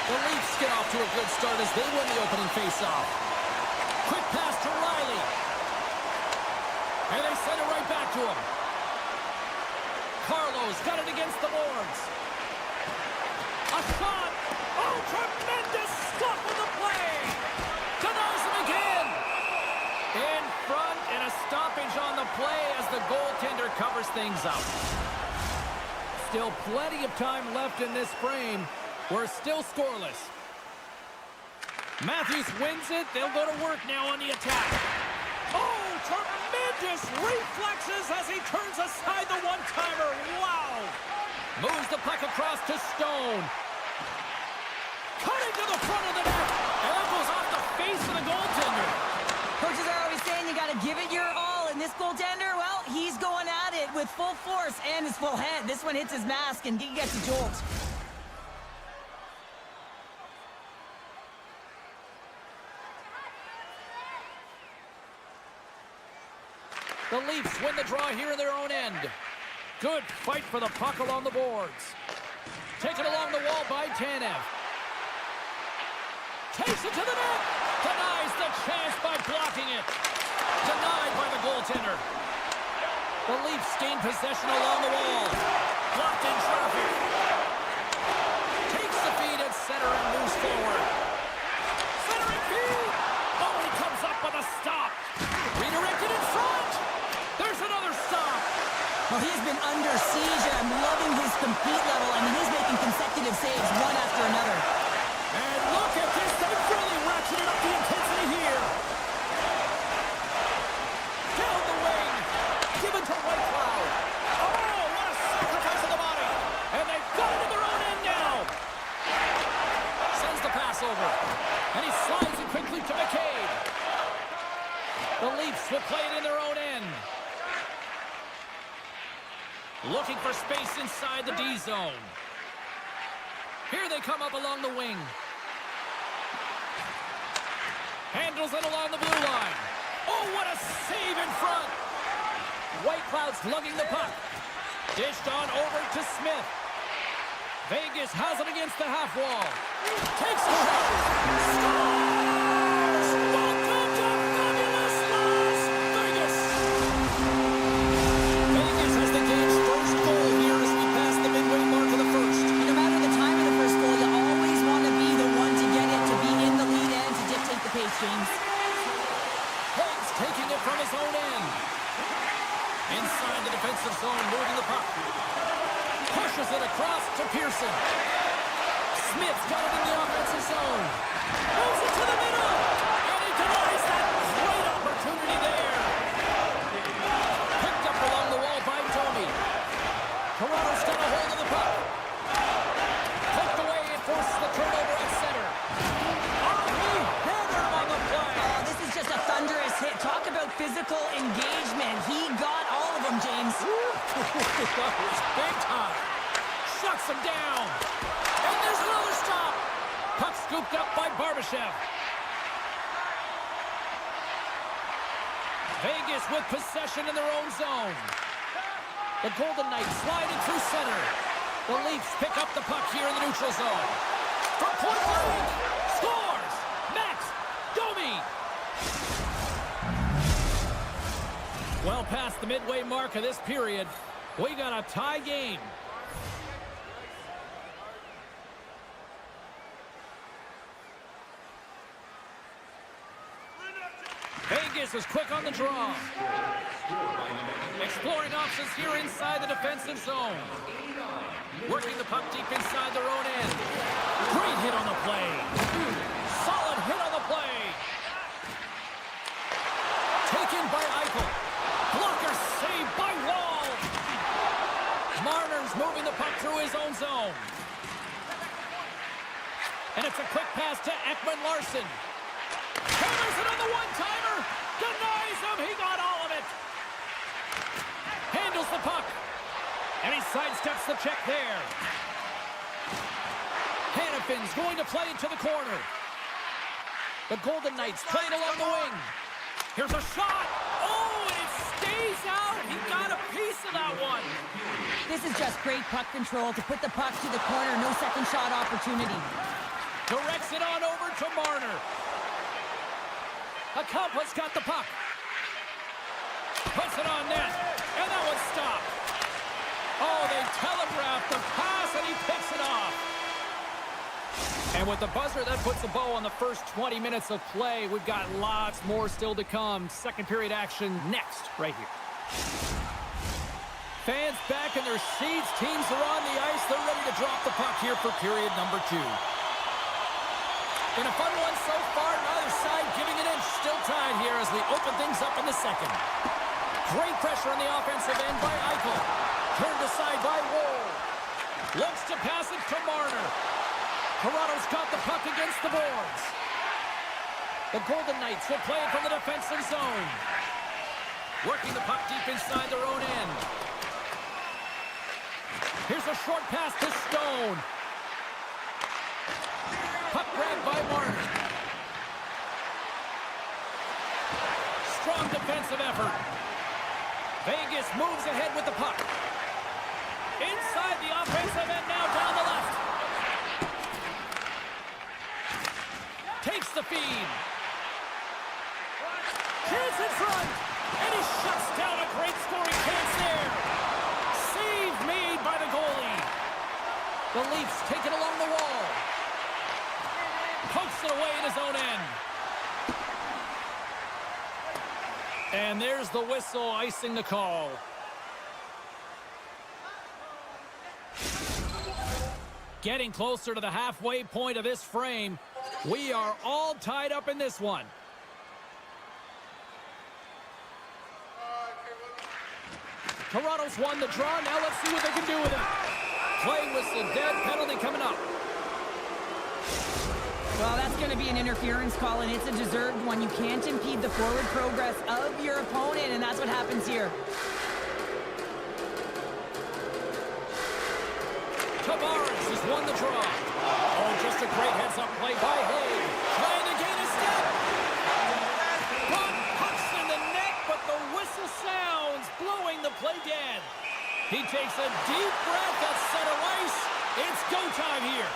Speaker 1: The Leafs get off to a good start as they win the opening faceoff. Quick pass to Riley. And they send it right back to him. Carlo's got it against the boards. A shot. Oh, tremendous stuff on the play. Denies him again. In front, and a stoppage on the play as the goaltender covers things up. Still plenty of time left in this frame. We're still scoreless. Matthews wins it. They'll go to work now on the attack. Oh, tremendous reflexes as he turns aside the one-timer. Wow. Moves the puck across to Stone. Cutting to the front of the net. And that goes off the face of the goaltender.
Speaker 2: Coaches are always saying you got to give it your all. And this goaltender, well, he's going at it with full force and his full head. This one hits his mask and he gets a jolt.
Speaker 1: The Leafs win the draw here in their own end. Good fight for the puck along the boards. Taken along the wall by Tanev. Takes it to the net. Denies the chance by blocking it. Denied by the goaltender. The Leafs gain possession along the wall. Blocked in traffic. Takes the feed at center and moves forward. Centering feed. Oh, he comes up with a stop. Redirected in front. There's another stop.
Speaker 2: Well, he's been under siege, and I'm loving his compete level. I mean, he's making consecutive saves one after another.
Speaker 1: And look at this. They've really ratcheted up the intensity here. Down the wing. Given to Whitecloud. Oh, what a sacrifice of the body. And they've got it in their own end now. Sends the pass over. And he slides it quickly to McCabe. The Leafs will play it in their own end. Looking for space inside the D zone. Here they come up along the wing. Handles it along the blue line. Oh, what a save in front. Whitecloud's lugging the puck. Dished on over to Smith. Vegas has it against the half wall. Takes a shot. Scores! Welcome to fabulous Las Vegas. Vegas has the game's first goal here as we pass the midway mark of the first.
Speaker 2: No matter the time of the first goal, you always want to be the one to get it, to be in the lead end, to dictate the pace, James.
Speaker 1: Higgs taking it from his own end. Inside the defensive zone, moving the puck. Pushes it across to Pearson. Smith's got it in the offensive zone. Moves it to the middle. knocks him down. And there's another stop. Puck scooped up by Barbashev. Vegas with possession in their own zone. The Golden Knights slide it through center. The Leafs pick up the puck here in the neutral zone. From point blank, scores! Max Domi! Well past the midway mark of this period, we got a tie game. Vegas is quick on the draw. Exploring options here inside the defensive zone. Working the puck deep inside their own end. Great hit on the play. Solid hit on the play. Taken by Eichel. Blocker saved by Wall. Marner's moving the puck through his own zone. And it's a quick pass to Ekman-Larsson. Hammers it on the one-timer. Denies him. He got all of it. Handles the puck. And he sidesteps the check there. Hannafin's going to play it to the corner. The Golden Knights playing along the wing. Here's a shot. Oh, and it stays out. He got a piece of that one.
Speaker 2: This is just great puck control to put the puck to the corner. No second shot opportunity.
Speaker 1: Directs it on over to Marner. Acampa's got the puck. Puts it on net. And that one's stopped. Oh, they telegraphed the pass, and he picks it off. And with the buzzer, that puts a bow on the first 20 minutes of play. We've got lots more still to come. Second period action next, right here. Fans back in their seats. Teams are on the ice. They're ready to drop the puck here for period number 2. Been a fun one so far. Neither side giving an inch. Still tied here as we open things up in the second. Great pressure on the offensive end by Eichel. Turned aside by Wall. Looks to pass it to Marner. Toronto's got the puck against the boards. The Golden Knights will play it from the defensive zone. Working the puck deep inside their own end. Here's a short pass to Stone. Puck grabbed by Marner. Strong defensive effort. Vegas moves ahead with the puck. Inside the offensive end, now down the left. Takes the feed. Chance in front. And he shuts down a great scoring chance there. Save made by the goalie. The Leafs take it along the wall. Pokes it away in his own end. And there's the whistle icing the call. Getting closer to the halfway point of this frame. We are all tied up in this one. Toronto's won the draw. Now let's see what they can do with it. Play whistle dead. Penalty coming up.
Speaker 2: Well, that's going to be an interference call, and it's a deserved one. You can't impede the forward progress of your opponent, and that's what happens here.
Speaker 1: Tavares has won the draw. Oh, just a great heads-up play by Hay. Trying to gain a step. Pucks in the net, but the whistle sounds, blowing the play dead. He takes a deep breath at center ice. It's go time here.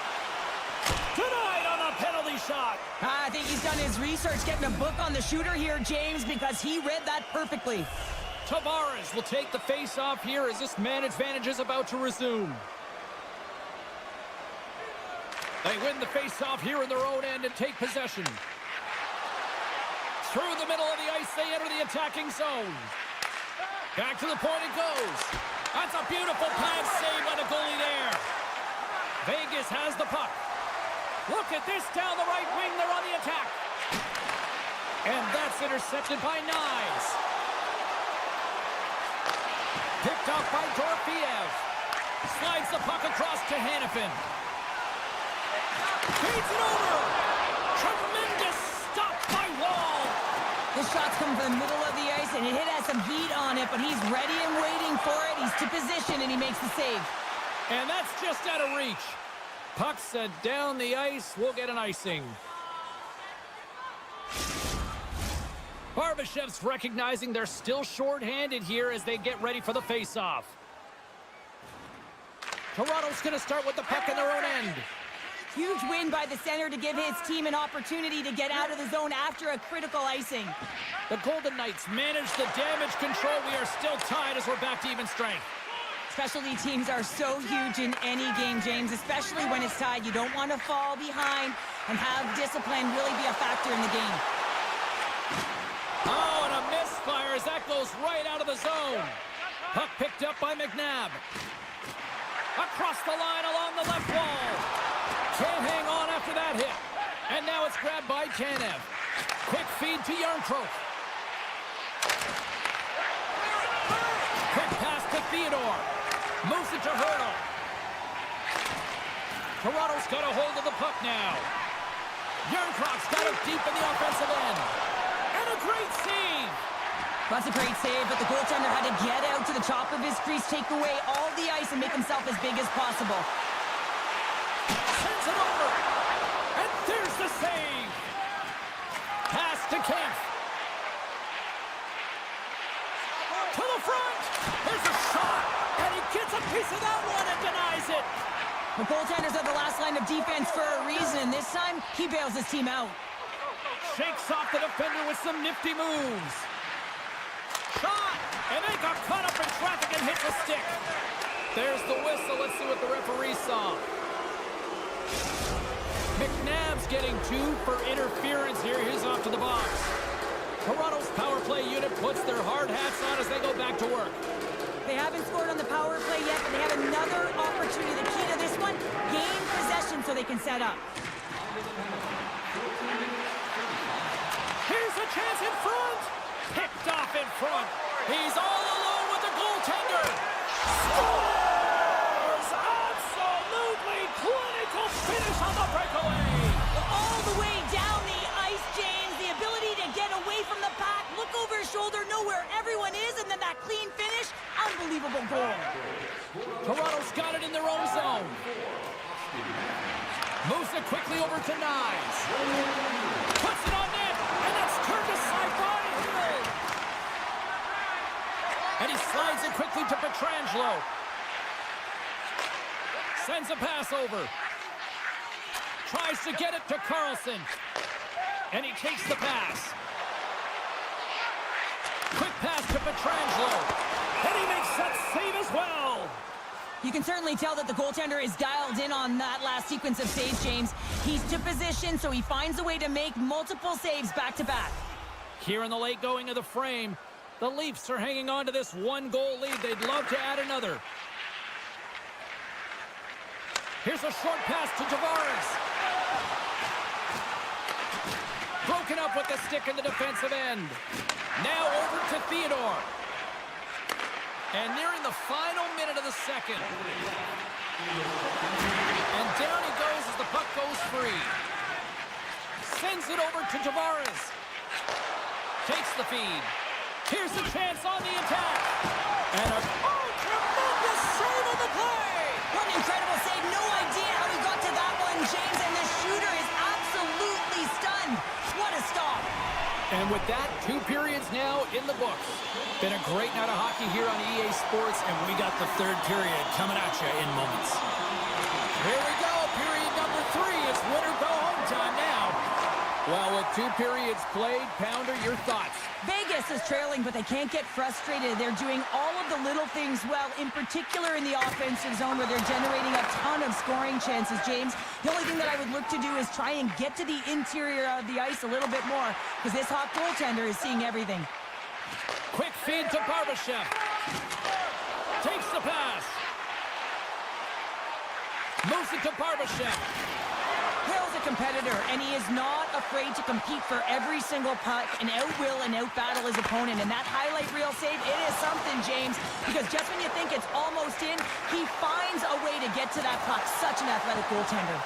Speaker 1: Tonight on a penalty shot.
Speaker 2: I think he's done his research, getting a book on the shooter here, James, because he read that perfectly.
Speaker 1: Tavares will take the face-off here as this man advantage is about to resume. They win the face-off here in their own end and take possession. Through the middle of the ice, they enter the attacking zone. Back to the point it goes. That's a beautiful pass save by the goalie there. Vegas has the puck. Look at this down the right wing. They're on the attack. And that's intercepted by Nyes. Picked up by Dorofeev. Slides the puck across to Hannafin. Feeds it over. Tremendous stop by Wall.
Speaker 2: The shot's come from the middle of the ice, and it has some heat on it, but he's ready and waiting for it. He's to position, and he makes the save.
Speaker 1: And that's just out of reach. Puck sent down the ice. We'll get an icing. Barbashev's recognizing they're still short-handed here as they get ready for the face-off. Toronto's going to start with the puck in their own end.
Speaker 2: Huge win by the center to give his team an opportunity to get out of the zone after a critical icing.
Speaker 1: The Golden Knights manage the damage control. We are still tied as we're back to even strength.
Speaker 2: Specialty teams are so huge in any game, James, especially when it's tied. You don't want to fall behind and have discipline really be a factor in the game.
Speaker 1: Oh, and a misfire as that goes right out of the zone. Puck picked up by McNabb. Across the line along the left wall. Can't hang on after that hit. And now it's grabbed by Tanev. Quick feed to Yarncroke. Quick pass to Theodore. Moves it to Hurdle. Toronto's got a hold of the puck now. Yarncroke's got it deep in the offensive end. And a great save.
Speaker 2: That's a great save, but the goaltender had to get out to the top of his crease, take away all the ice, and make himself as big as possible.
Speaker 1: Sends it over. And there's the save. Pass to Kempf. To the front. There's a shot. And he gets a piece of that one and denies it.
Speaker 2: The goaltenders are the last line of defense for a reason. This time, he bails his team out.
Speaker 1: Shakes off the defender with some nifty moves. Shot! And they got caught up in traffic and hit the stick. There's the whistle. Let's see what the referee saw. McNabb's getting 2 for interference here. He's off to the box. Toronto's power play unit puts their hard hats on as they go back to work.
Speaker 2: They haven't scored on the power play yet, but they have another opportunity. The key to this one, gain possession so they can set up.
Speaker 1: Here's a chance in front. Picked off in front. He's all alone with the goaltender. Scores! Absolutely clinical finish on the breakaway.
Speaker 2: All the way down the ice, James. The ability to get away from the pack, look over his shoulder, know where everyone is, and then that clean finish. Unbelievable goal.
Speaker 1: Toronto's got it in their own zone. Moves it quickly over to Nyes. Puts it on net, and that's turned aside by Hill. And he slides it quickly to Pietrangelo. Sends a pass over. Tries to get it to Carlson. And he takes the pass. Quick pass to Pietrangelo. And he makes that save as well.
Speaker 2: You can certainly tell that the goaltender is dialed in on that last sequence of saves, James. He's to position, so he finds a way to make multiple saves back-to-back.
Speaker 1: Here in the late going of the frame, the Leafs are hanging on to this 1-goal lead. They'd love to add another. Here's a short pass to Tavares. Broken up with the stick in the defensive end. Now over to Theodore. And nearing the final minute of the second. And down he goes as the puck goes free. Sends it over to Tavares. Takes the feed. Here's the chance on the attack. And a tremendous save on the play.
Speaker 2: What an incredible save. No idea how he got to that one, James. And the shooter is absolutely stunned. What a stop.
Speaker 1: And with that, 2 periods now in the books. Been a great night of hockey here on EA Sports, and we got the 3rd period coming at you in moments. Here we go, period number 3. It's win or go home time now. Well, with 2 periods played, Pounder, your thoughts?
Speaker 2: Vegas is trailing, but they can't get frustrated. They're doing all of the little things well, in particular in the offensive zone where they're generating a ton of scoring chances, James. The only thing that I would look to do is try and get to the interior of the ice a little bit more because this hot goaltender is seeing everything.
Speaker 1: Quick feed to Barbashev. Takes the pass. Moves it to Barbashev.
Speaker 2: Hill's a competitor, and he is not afraid to compete for every single puck and out-will and out-battle his opponent. And that highlight reel save, it is something, James, because just when you think it's almost in, he finds a way to get to that puck. Such an athletic goaltender.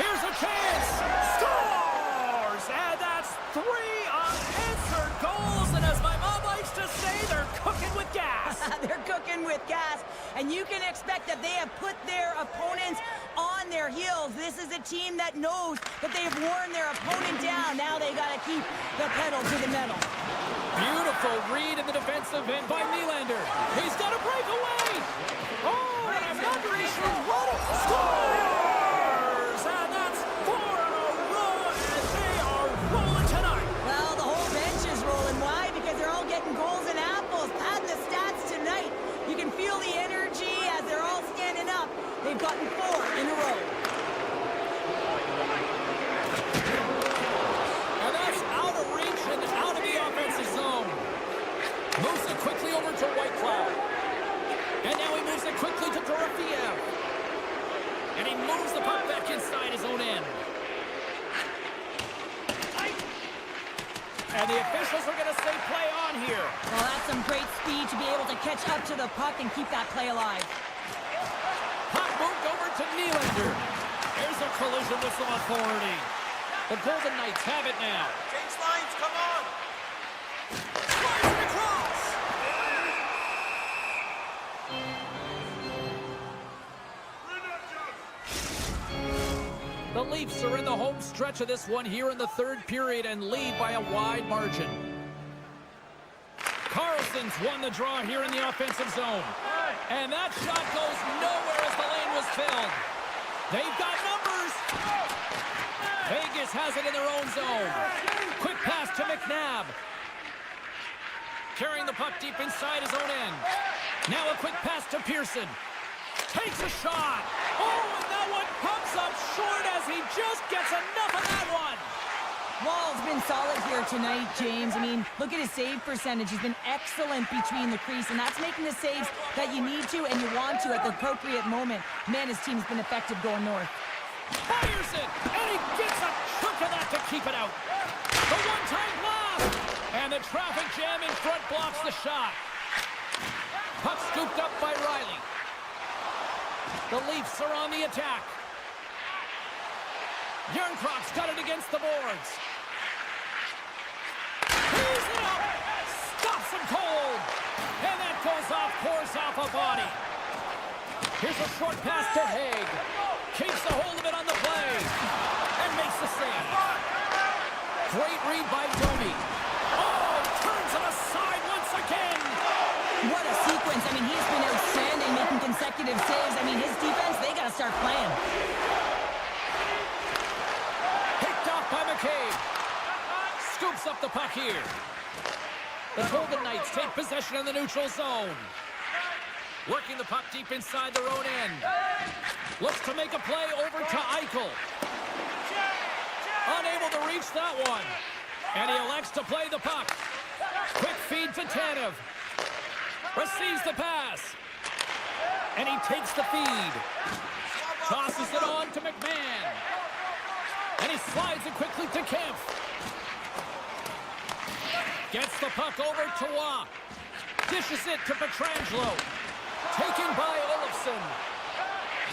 Speaker 1: Here's a chance! Scores! And that's 3 unanswered goals, and as my mom likes to say, they're cooking with gas.
Speaker 2: They're cooking in with gas, and you can expect that they have put their opponents on their heels. This is a team that knows that they've worn their opponent down. Now they got to keep the pedal to the metal.
Speaker 1: Beautiful read in the defensive end by Nylander. He's got a breakaway. Oh, and I'm not really sure what it scores! And that's 4 in a row, and they are rolling tonight.
Speaker 2: Well, the whole bench is rolling. Why? Because they're all getting goals and apples. Padding the stats tonight. You can feel the energy as they're all standing up. They've gotten 4 in a row.
Speaker 1: And that's out of reach and out of the offensive zone. Moves it quickly over to White Cloud. And now he moves it quickly to Dorofeev. And he moves the puck back inside his own end. And the officials are going to say play on here.
Speaker 2: Well, that's some great speed to be able to catch up to the puck and keep that play alive.
Speaker 1: Puck moved over to Nylander. There's a collision with some authority. The Golden Knights have it now.
Speaker 3: Change lines, come on!
Speaker 1: Fires it across. The Leafs are in the home stretch of this one here in the third period and lead by a wide margin. Carlson's won the draw here in the offensive zone. And that shot goes nowhere as the lane was filled. They've got numbers. Vegas has it in their own zone. Quick pass to McNabb. Carrying the puck deep inside his own end. Now a quick pass to Pearson. Takes a shot. Oh, and that one comes up short as he just gets enough of that one.
Speaker 2: Wall's been solid here tonight, James. I mean, look at his save percentage. He's been excellent between the crease, and that's making the saves that you need to and you want to at the appropriate moment. Man, his team's been effective going north.
Speaker 1: Fires it, and he gets a chunk of that to keep it out. The one-time block, and the traffic jam in front blocks the shot. Puck scooped up by Riley. The Leafs are on the attack. Yerncroft's got it against the boards. He's it up. Stops him cold. And that goes off, pours off a body. Here's a short pass to Haig. Keeps a hold of it on the play. And makes the save. Great read by Domi. Oh, turns him aside once again.
Speaker 2: What a sequence. I mean, he's been outstanding, making consecutive saves. I mean, his defense, they got to start playing.
Speaker 1: By McCabe. Scoops up the puck here. The Golden Knights take possession in the neutral zone. Working the puck deep inside their own end. Looks to make a play over to Eichel. Unable to reach that one. And he elects to play the puck. Quick feed to Tanev. Receives the pass. And he takes the feed. Tosses it on to McMahon. And he slides it quickly to Kemp. Gets the puck over to Waugh. Dishes it to Pietrangelo. Taken by Olofsson.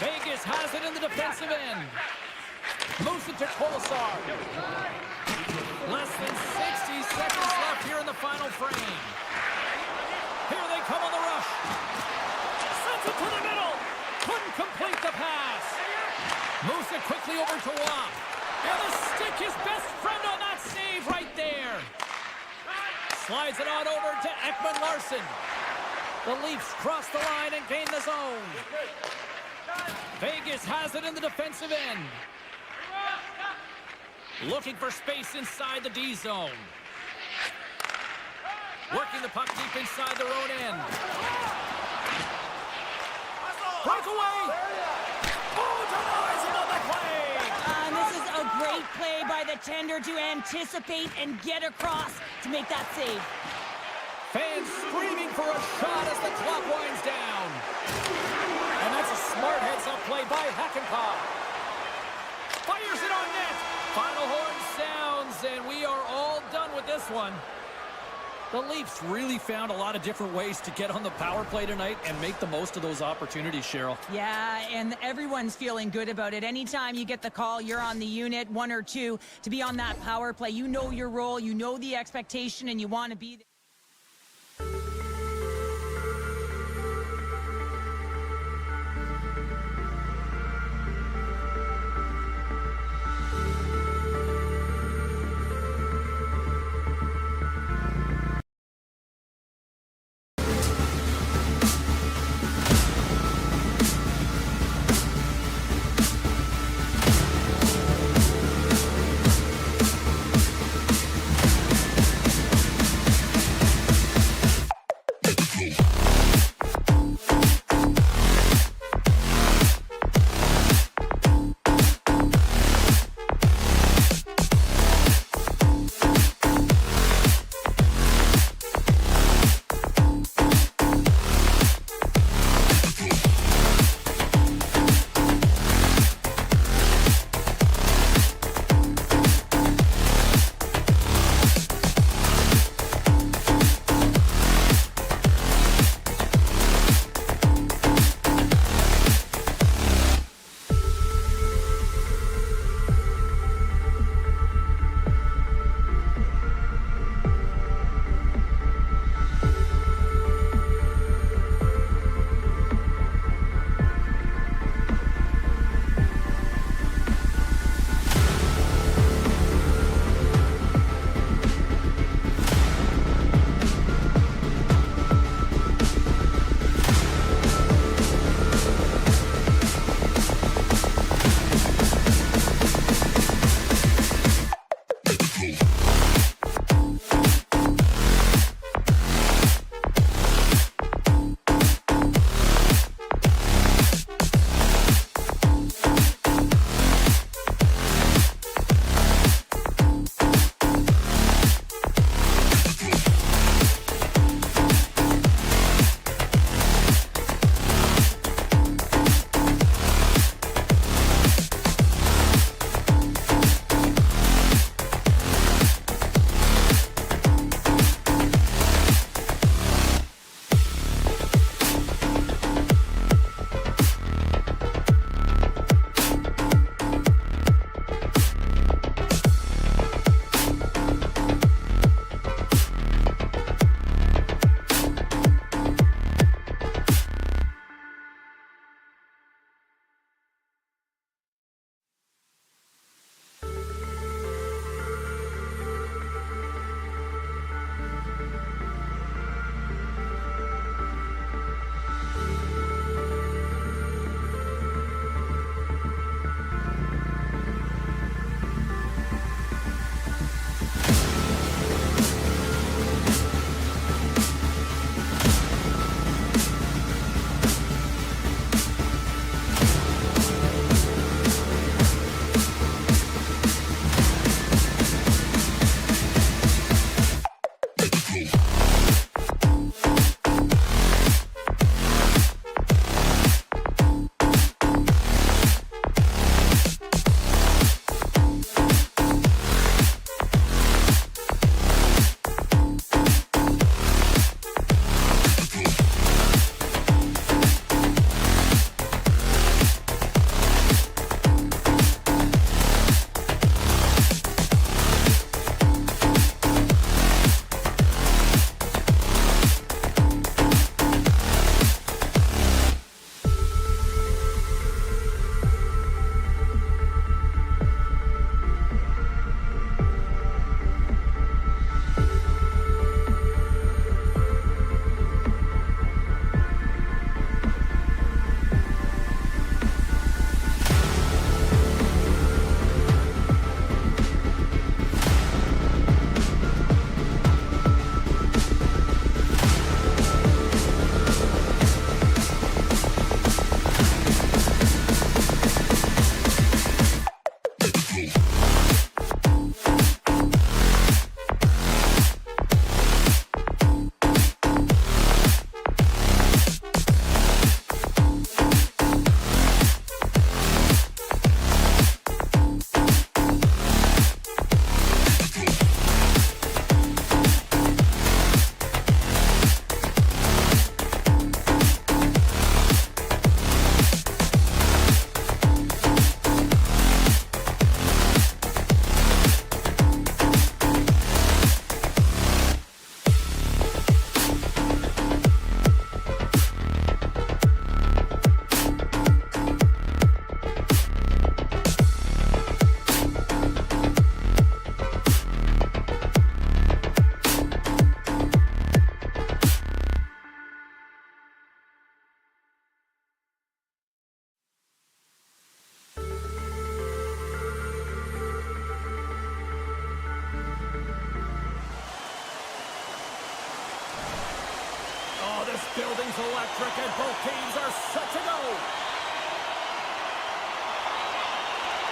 Speaker 1: Vegas has it in the defensive end. Moves it to Kolesar. Less than 60 seconds left here in the final frame. Here they come on the rush. Sends it to the middle. Couldn't complete the pass. Moves it quickly over to Waugh. And the stick, his best friend on that save right there. Slides it on over to Ekman-Larsson. The Leafs cross the line and gain the zone. Vegas has it in the defensive end. Looking for space inside the D zone. Working the puck deep inside their own end. Breakaway! Oh, denies him on the play!
Speaker 2: This is a great play by the tender to anticipate and get across to make that save.
Speaker 1: Fans screaming for a shot as the clock winds down. And that's a smart heads-up play by Hakanpää. Fires it on net. Final horn sounds, and we are all done with this one. The Leafs really found a lot of different ways to get on the power play tonight and make the most of those opportunities, Cheryl.
Speaker 2: Yeah, and everyone's feeling good about it. Anytime you get the call, you're on the unit, 1 or 2, to be on that power play. You know your role, you know the expectation, and you want to be there.
Speaker 1: is electric, and both teams are set to go.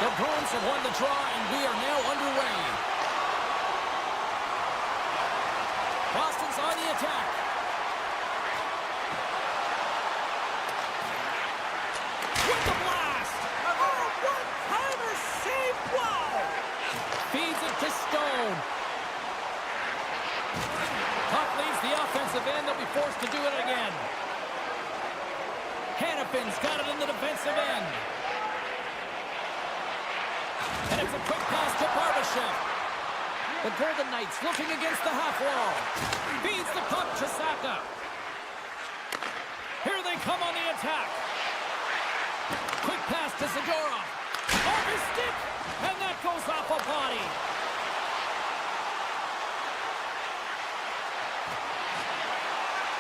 Speaker 1: The Bruins have won the draw, and we are now underway. Boston's on the attack. With the blast!
Speaker 3: Oh, one-timer save! Wow!
Speaker 1: Feeds it to Stone. Puck leaves the offensive end. They'll be forced to do it again. Hannafin's got it in the defensive end. And it's a quick pass to Barbashev. The Golden Knights looking against the half wall. Feeds the puck to Saka. Here they come on the attack. Quick pass to Zadorov. Off his stick. And that goes off a body.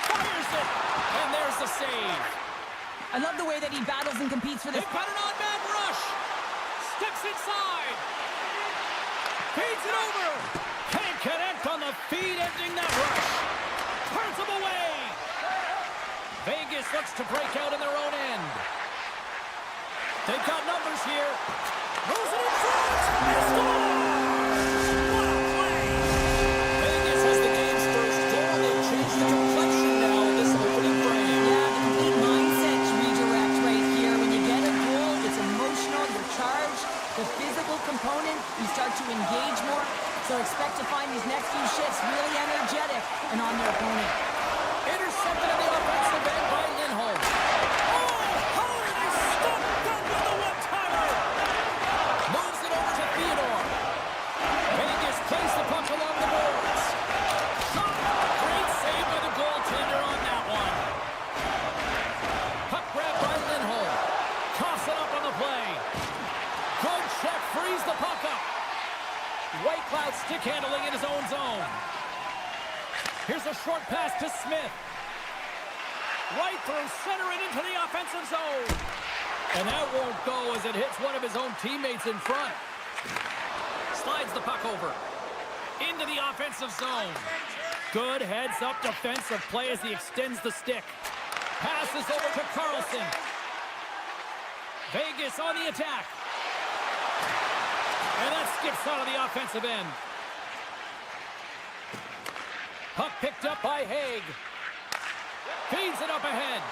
Speaker 1: Fires it. And there's the save.
Speaker 2: I love the way that he battles and competes for this.
Speaker 1: They've got an on-man rush. Sticks inside. Feeds it over. Can't connect on the feed, ending that rush. Turns him away. Vegas looks to break out in their own end. They've got numbers here. Moves it in front. Scores! What a play! Vegas has the game's first goal. They've changed the complexion now in this opening frame.
Speaker 2: Yeah, the complete mindset redirect right here. When you get a goal, it's emotional, you're charged. The physical component, you start to engage more. So expect to find these next few shifts really energetic and on their opponent.
Speaker 1: Intercepted in the offensive end by Lindholm. Moves it over to Theodore. Vegas plays the puck along the boards. Shot. Great save by the goaltender on that one. Puck grab by Lindholm. Toss it up on the play. Good check. Frees the puck up. White Cloud stick handling in his own zone. Here's a short pass to Smith. Right through center and into the offensive zone. And that won't go as it hits one of his own teammates in front. Slides the puck over. Into the offensive zone. Good heads-up defensive play as he extends the stick. Passes over to Carlson. Vegas on the attack. And that skips out of the offensive end. Puck picked up by Haig. Feeds it up ahead.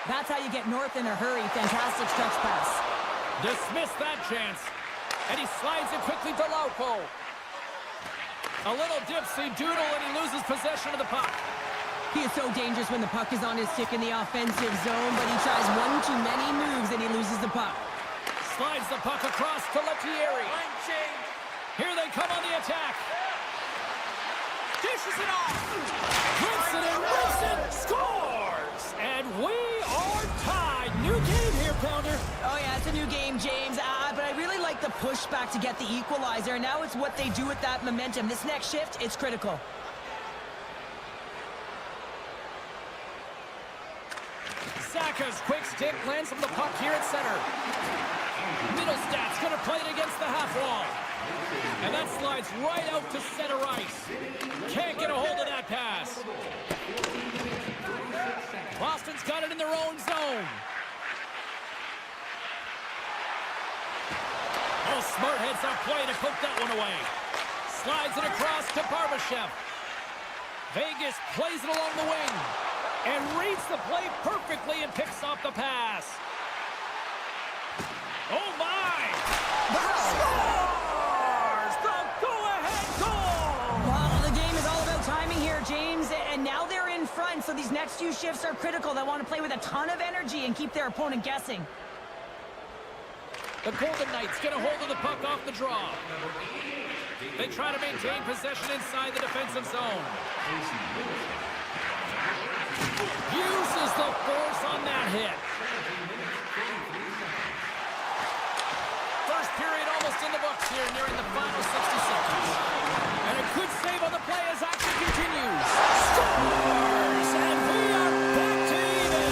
Speaker 2: That's how you get north in a hurry. Fantastic stretch pass.
Speaker 1: Dismiss that chance. And he slides it quickly to Lauko. A little dipsy doodle and he loses possession of the puck.
Speaker 2: He is so dangerous when the puck is on his stick in the offensive zone, but he tries one too many moves and he loses the puck.
Speaker 1: Slides the puck across to Lettieri.
Speaker 3: Line change.
Speaker 1: Here they come on the attack. Dishes it off. Rips it and rips it. Scores! And we are tied. New game here, Pounder.
Speaker 2: Oh yeah, it's a new game, James. But I really like the pushback to get the equalizer. Now it's what they do with that momentum. This next shift, it's critical.
Speaker 1: Saka's quick stick lands from the puck here at center. Middlestad's going to play it against the half wall. And that slides right out to center ice. Can't get a hold of that pass. Boston's got it in their own zone. Oh, smart heads-up play to poke that one away. Slides it across to Barbashev. Vegas plays it along the wing. And reads the play perfectly and picks off the pass. Oh, my! Scores! The go-ahead goal!
Speaker 2: Well, the game is all about timing here, James. And now they're in front, so these next few shifts are critical. They want to play with a ton of energy and keep their opponent guessing.
Speaker 1: The Golden Knights get a hold of the puck off the draw. They try to maintain possession inside the defensive zone. Uses the force on that hit. First period almost in the books here, nearing the final 60 seconds. And a good save on the play as action continues. Scores! And we are back to even.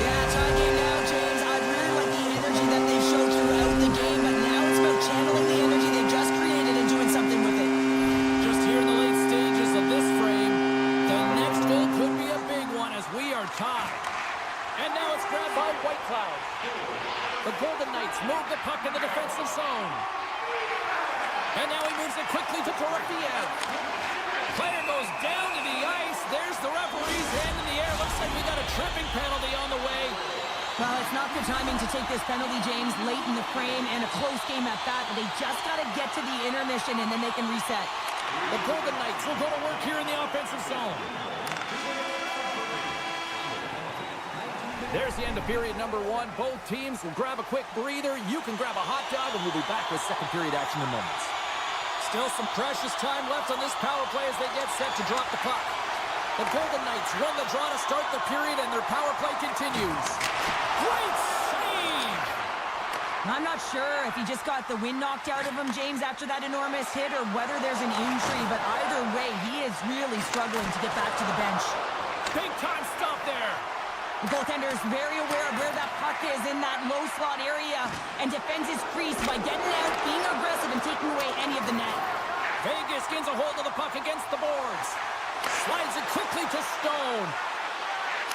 Speaker 2: Yeah, tie game now, James. I really like the energy that they showed throughout the game, but now it's about channeling the energy they've just created and doing something with it.
Speaker 1: Just here in the late stages of this frame, the next goal could be a big one as we are tied. the referee's hand in the air. Looks like we got a tripping penalty on the way.
Speaker 2: Well, it's not good timing to take this penalty, James, late in the frame, and a close game at that. But they just got to get to the intermission, and then they can reset.
Speaker 1: The Golden Knights will go to work here in the offensive zone. There's the end of period number 1. Both teams will grab a quick breather. You can grab a hot dog, and we'll be back with second period action in moments. Still some precious time left on this power play as they get set to drop the puck. The Golden Knights win the draw to start the period, and their power play continues. Great save!
Speaker 2: I'm not sure if he just got the wind knocked out of him, James, after that enormous hit, or whether there's an injury, but either way, he is really struggling to get back to the bench.
Speaker 1: Big time stop there.
Speaker 2: The goaltender is very aware of where that puck is in that low slot area and defends his crease by getting out, being aggressive, and taking away any of the net.
Speaker 1: Vegas gains a hold of the puck against the boards. Slides it quickly to Stone.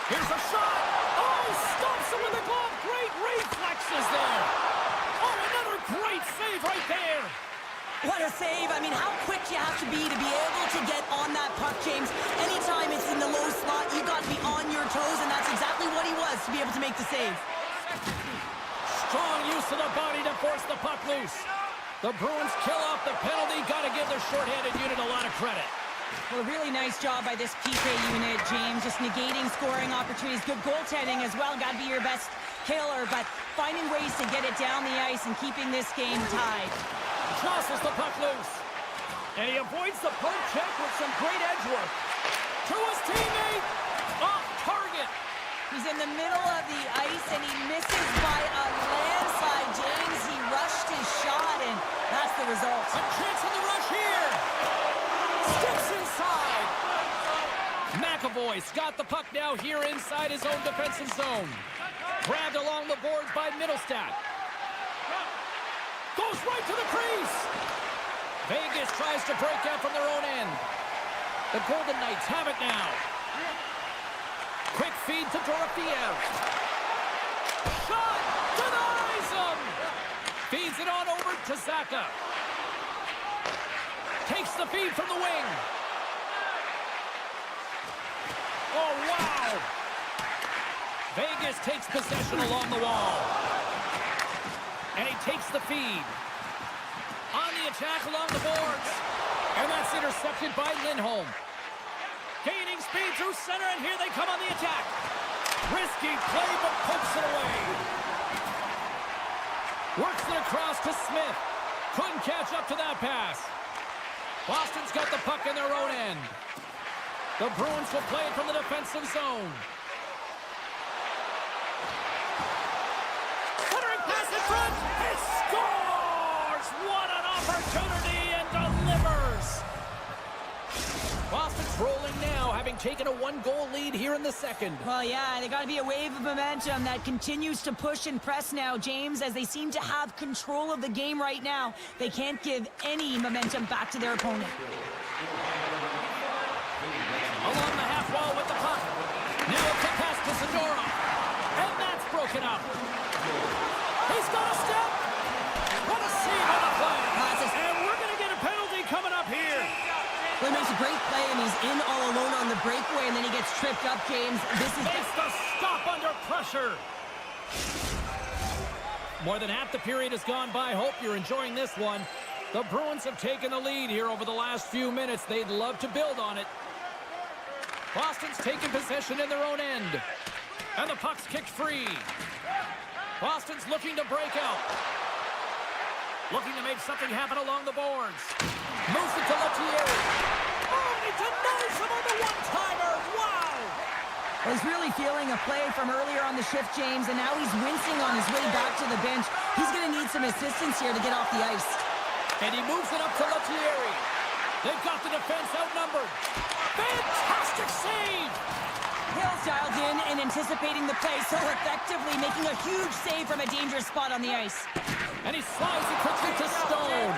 Speaker 1: Here's a shot. Oh, stops him with the glove. Great reflexes there. Oh, another great save right there.
Speaker 2: What a save. I mean, how quick you have to be able to get on that puck, James. Anytime it's in the low slot, you got to be on your toes, and that's exactly what he was to be able to make the save.
Speaker 1: Strong use of the body to force the puck loose. The Bruins kill off the penalty. Got to give their shorthanded unit a lot of credit.
Speaker 2: Well, a really nice job by this PK unit, James. Just negating scoring opportunities. Good goaltending as well. Got to be your best killer, but finding ways to get it down the ice and keeping this game tied.
Speaker 1: Tosses the puck loose. And he avoids the poke check with some great edge work. To his teammate. Off target.
Speaker 2: He's in the middle of the ice, and he misses by a landslide, James. He rushed his shot, and that's the result.
Speaker 1: A chance on the rush here. Steps inside. McAvoy's got the puck now here inside his own defensive zone. Grabbed along the boards by Middlestat. Goes right to the crease. Vegas tries to break out from their own end. The Golden Knights have it now. Quick feed to Dorofiev. Shot! Denies him! Feeds it on over to Zaka. Takes the feed from the wing. Oh, wow! Vegas takes possession along the wall. And he takes the feed. On the attack along the boards. And that's intercepted by Lindholm. Gaining speed through center, and here they come on the attack. Risky play, but pokes it away. Works it across to Smith. Couldn't catch up to that pass. Boston's got the puck in their own end. The Bruins will play it from the defensive zone. Centering pass in front. He scores! What an opportunity, and delivers! Boston's rolling now, having taken a one-goal lead here in the second.
Speaker 2: Well, yeah, they got to be a wave of momentum that continues to push and press now, James, as they seem to have control of the game right now. They can't give any momentum back to their opponent.
Speaker 1: Along the half wall with the puck. Now a quick pass to Zadorov. And that's broken up. He's got a step. What a save on the play. And we're going to get a penalty coming up here.
Speaker 2: Well, he makes a great play, and he's in all alone on the breakaway, and then he gets tripped up, James. This is
Speaker 1: Makes the stop under pressure. More than half the period has gone by. Hope you're enjoying this one. The Bruins have taken the lead here over the last few minutes. They'd love to build on it. Boston's taken possession in their own end. And the puck's kicked free. Boston's looking to break out. Looking to make something happen along the boards. Moves it to Lettieri. Oh, he denies him on the one-timer. Wow!
Speaker 2: Well, he's really feeling a play from earlier on the shift, James, and now he's wincing on his way back to the bench. He's going to need some assistance here to get off the ice.
Speaker 1: And he moves it up to Lettieri. They've got the defense outnumbered. Fantastic save!
Speaker 2: Hill's dialed in and anticipating the play so effectively, making a huge save from a dangerous spot on the ice.
Speaker 1: And he slides it quickly to Stone.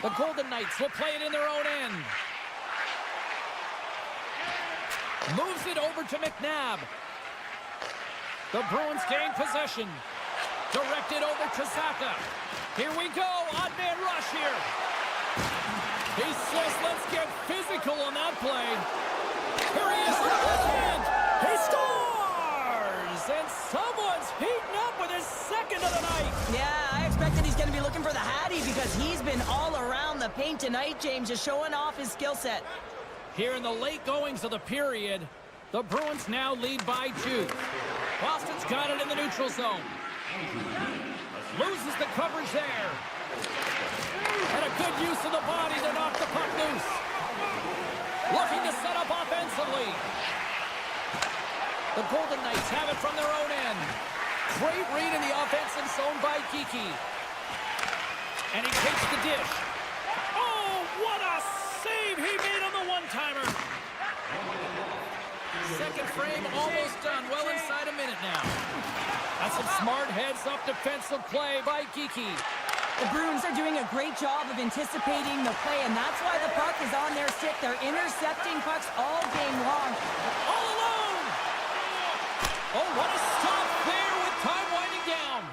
Speaker 1: The Golden Knights will play it in their own end. Moves it over to McNabb. The Bruins gain possession. Directed over to Zaka. Here we go. Odd man rush here. He says, let's get physical on that play. into the night.
Speaker 2: Yeah, I expected he's going to be looking for the Hattie because he's been all around the paint tonight, James, just showing off his skill set.
Speaker 1: Here in the late goings of the period, the Bruins now lead by 2. Boston's got it in the neutral zone. Loses the coverage there. And a good use of the body to knock the puck loose. Looking to set up offensively. The Golden Knights have it from their own end. Great read in the offensive zone by Kiki. And he takes the dish. Oh, what a save he made on the one-timer. Second frame almost done. Well inside a minute now. That's some smart heads-up defensive play by Kiki.
Speaker 2: The Bruins are doing a great job of anticipating the play, and that's why the puck is on their stick. They're intercepting pucks all game long.
Speaker 1: All alone! Oh, what a stop there with time winding down.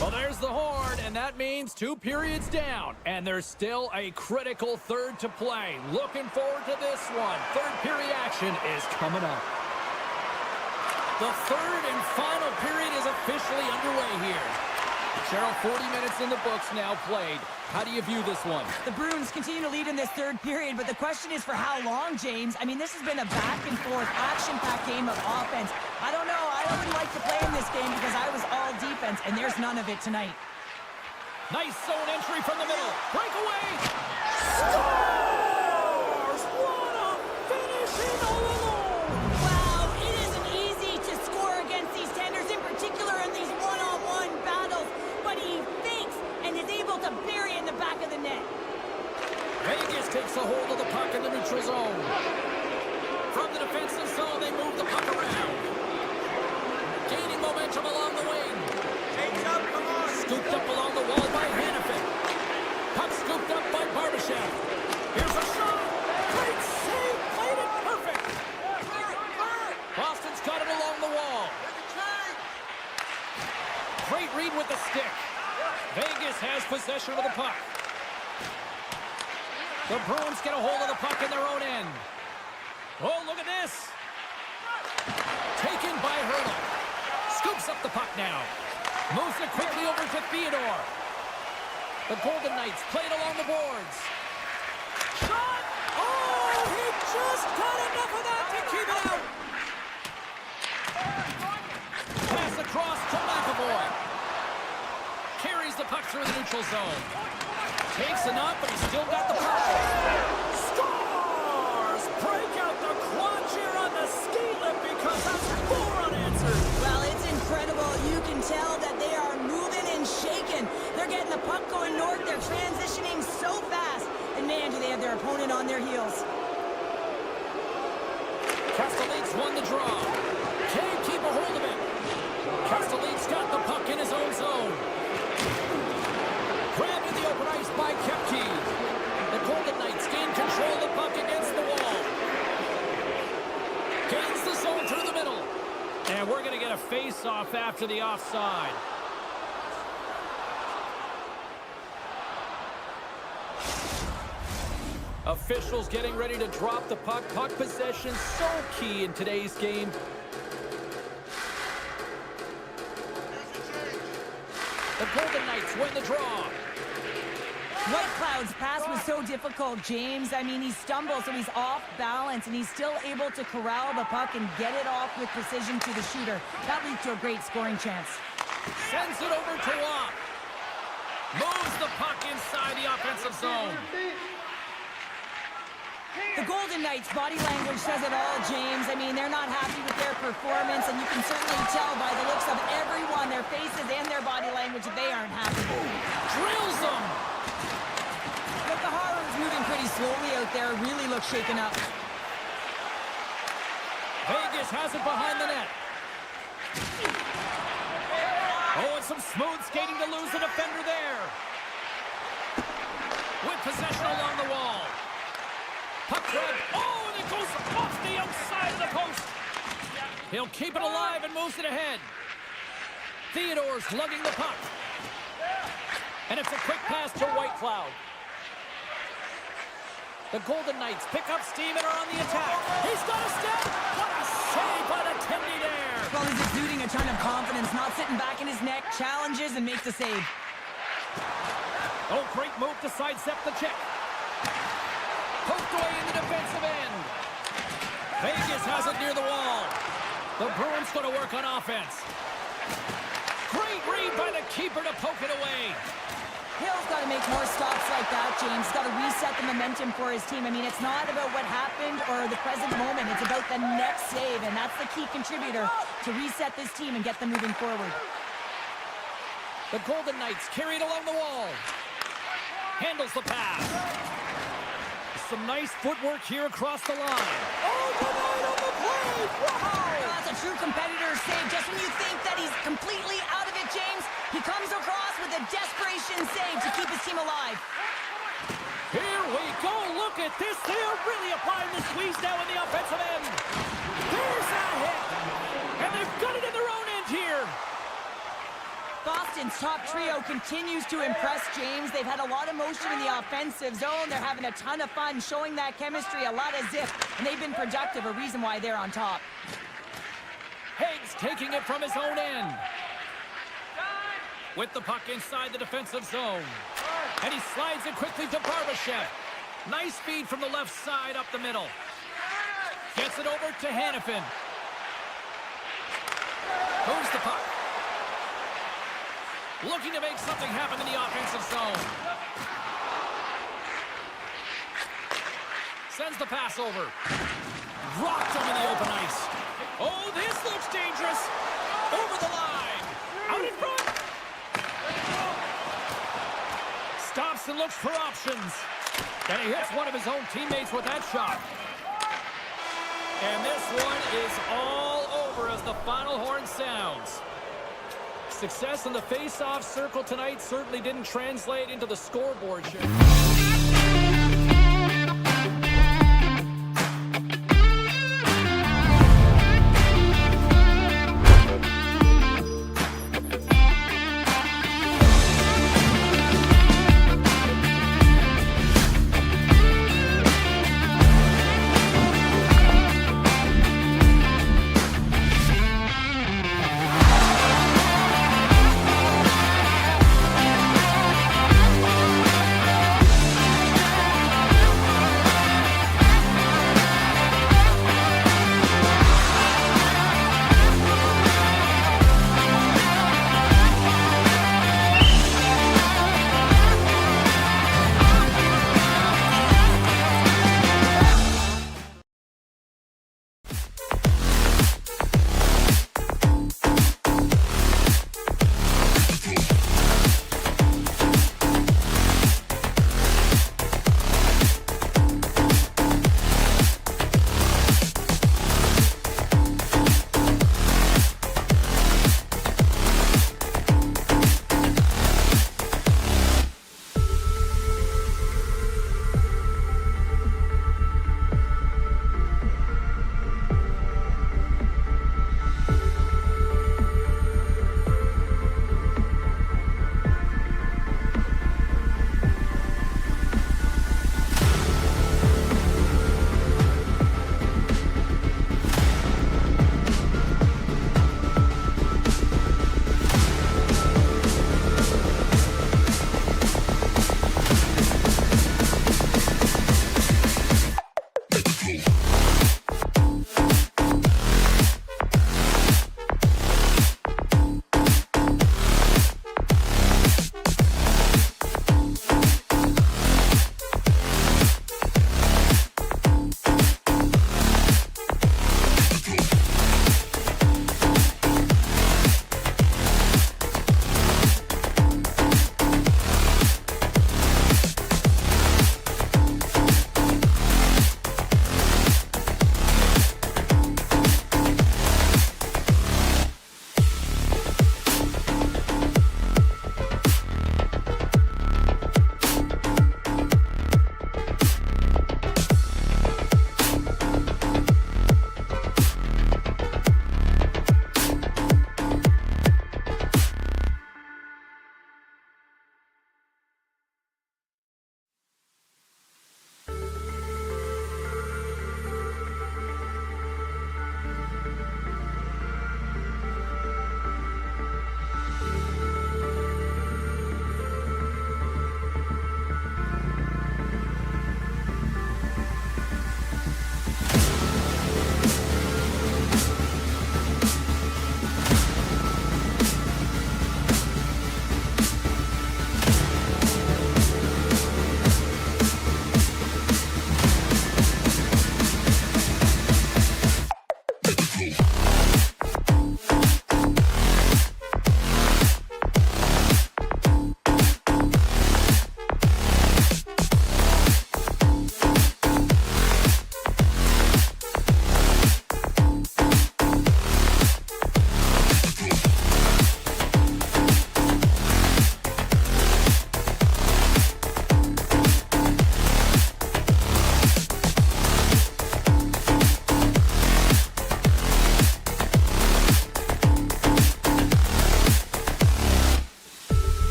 Speaker 1: Well, there's the horn, and that means 2 periods down. And there's still a critical third to play. Looking forward to this one. Third period action is coming up. The third and final period is officially underway here. Cheryl, 40 minutes in the books now played. How do you view this one?
Speaker 2: The Bruins continue to lead in this third period, but the question is for how long, James? I mean, this has been a back-and-forth, action-packed game of offense. I don't know. I wouldn't like to play in this game because I was all defense, and there's none of it tonight.
Speaker 1: Nice zone entry from the middle. Breakaway. Scores! What a finishing all alone!
Speaker 2: Wow, it isn't easy to score against these tenders, in particular in these one-on-one battles, but he fakes and is able to bury it in the back of the net.
Speaker 1: Vegas takes a hold of the puck in the neutral zone. From the defensive zone, they move the puck around. Gaining momentum along the wing. Scooped up along the wall by Hannafin. Puck scooped up by Barbashev. Here's a shot. Great save. Played it perfect. Boston's got it along the wall. Great read with the stick. Vegas has possession of the puck. The Bruins get a hold of the puck in their own end. Oh, look at this. Taken by Hurdle. Scoops up the puck now. Moves it quickly over to Theodore. The Golden Knights play it along the boards. Shot! Oh, he just got enough of that to keep it out. Pass across to McAvoy. Carries the puck through the neutral zone. Takes enough, but he's still got the puck. Scores! Break out the clutch here on the ski lift because that's 4 unanswered.
Speaker 2: Well, it's incredible. You can tell that they are moving and shaking. They're getting the puck going north. They're transitioning so fast. And man, do they have their opponent on their heels.
Speaker 1: Castelline's won the draw. Can't keep a hold of it. Castelline's got the puck in his own zone. Grabbed in the open ice by Kepke. The Golden Knights gain control of the puck against the wall. Gains the zone through the middle. And we're going to get a face-off after the offside. Officials getting ready to drop the puck. Puck possession so key in today's game. The Golden Knights win the draw.
Speaker 2: White Cloud's pass was so difficult, James. I mean, he stumbles, so he's off balance, and he's still able to corral the puck and get it off with precision to the shooter. That leads to a great scoring chance.
Speaker 1: Sends it over to Watt. Moves the puck inside the offensive zone.
Speaker 2: The Golden Knights' body language says it all, James. I mean, they're not happy with their performance, and you can certainly tell by the looks of everyone, their faces and their body language, that they aren't happy.
Speaker 1: Drills them.
Speaker 2: But the Harlem moving pretty slowly out there, really looks shaken up.
Speaker 1: Vegas has it behind the net. Oh, and some smooth skating to lose the defender there. With possession along the wall. Puck grab. Oh, and it goes off the outside of the post. He'll keep it alive and moves it ahead. Theodore's lugging the puck. And it's a quick pass to White Cloud. The Golden Knights pick up steam and are on the attack. He's got a step. What a save by the Tendy there.
Speaker 2: Well, he's exuding a ton of confidence, not sitting back in his neck, challenges and makes the save.
Speaker 1: Oh, great move to sidestep the check. Poked away in the defensive end. Vegas has it near the wall. The Bruins going to work on offense. Great read by the keeper to poke it away.
Speaker 2: Hill's got to make more stops like that, James. Got to reset the momentum for his team. I mean, it's not about what happened or the present moment. It's about the next save, and that's the key contributor to reset this team and get them moving forward.
Speaker 1: The Golden Knights carry it along the wall. Handles the pass. Some nice footwork here across the line.
Speaker 3: Oh, denied on the play! Wow!
Speaker 2: That's a true competitor save. Just when you think that he's completely out of it, James, he comes across with a desperation save to keep his team alive.
Speaker 1: Here we go. Look at this. They are really applying the squeeze now in the offensive end. There's a hit. And they've got it in their own end here.
Speaker 2: Boston's top trio continues to impress, James. They've had a lot of motion in the offensive zone. They're having a ton of fun, showing that chemistry, a lot of zip, and they've been productive, a reason why they're on top.
Speaker 1: Higgs taking it from his own end. With the puck inside the defensive zone. And he slides it quickly to Barbashev. Nice feed from the left side up the middle. Gets it over to Hannafin. Moves the puck. Looking to make something happen in the offensive zone. Sends the pass over. Rocked him in the open ice. Oh, this looks dangerous. Over the line. Out in front. Stops and looks for options. And he hits one of his own teammates with that shot. And this one is all over as the final horn sounds. Success in the face-off circle tonight certainly didn't translate into the scoreboard sheet.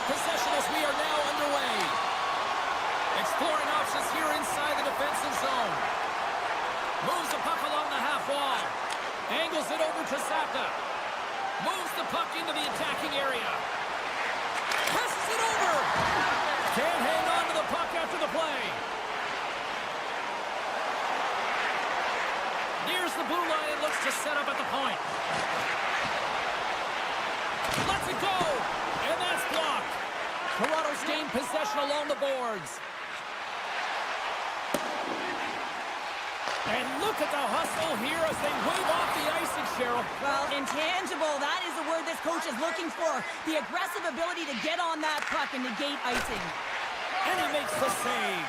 Speaker 1: possession as we are now underway. Exploring options here inside the defensive zone. Moves the puck along the half wall. Angles it over to Saka. Moves the puck into the attacking area. Passes it over. Can't hang on to the puck after the play. Nears the blue line and looks to set up at the point. Lets it go. And that's blocked. Toronto's gained possession along the boards. And look at the hustle here as they wave off the icing, Cheryl.
Speaker 2: Well, intangible, that is the word this coach is looking for. The aggressive ability to get on that puck and negate icing.
Speaker 1: And he makes the save.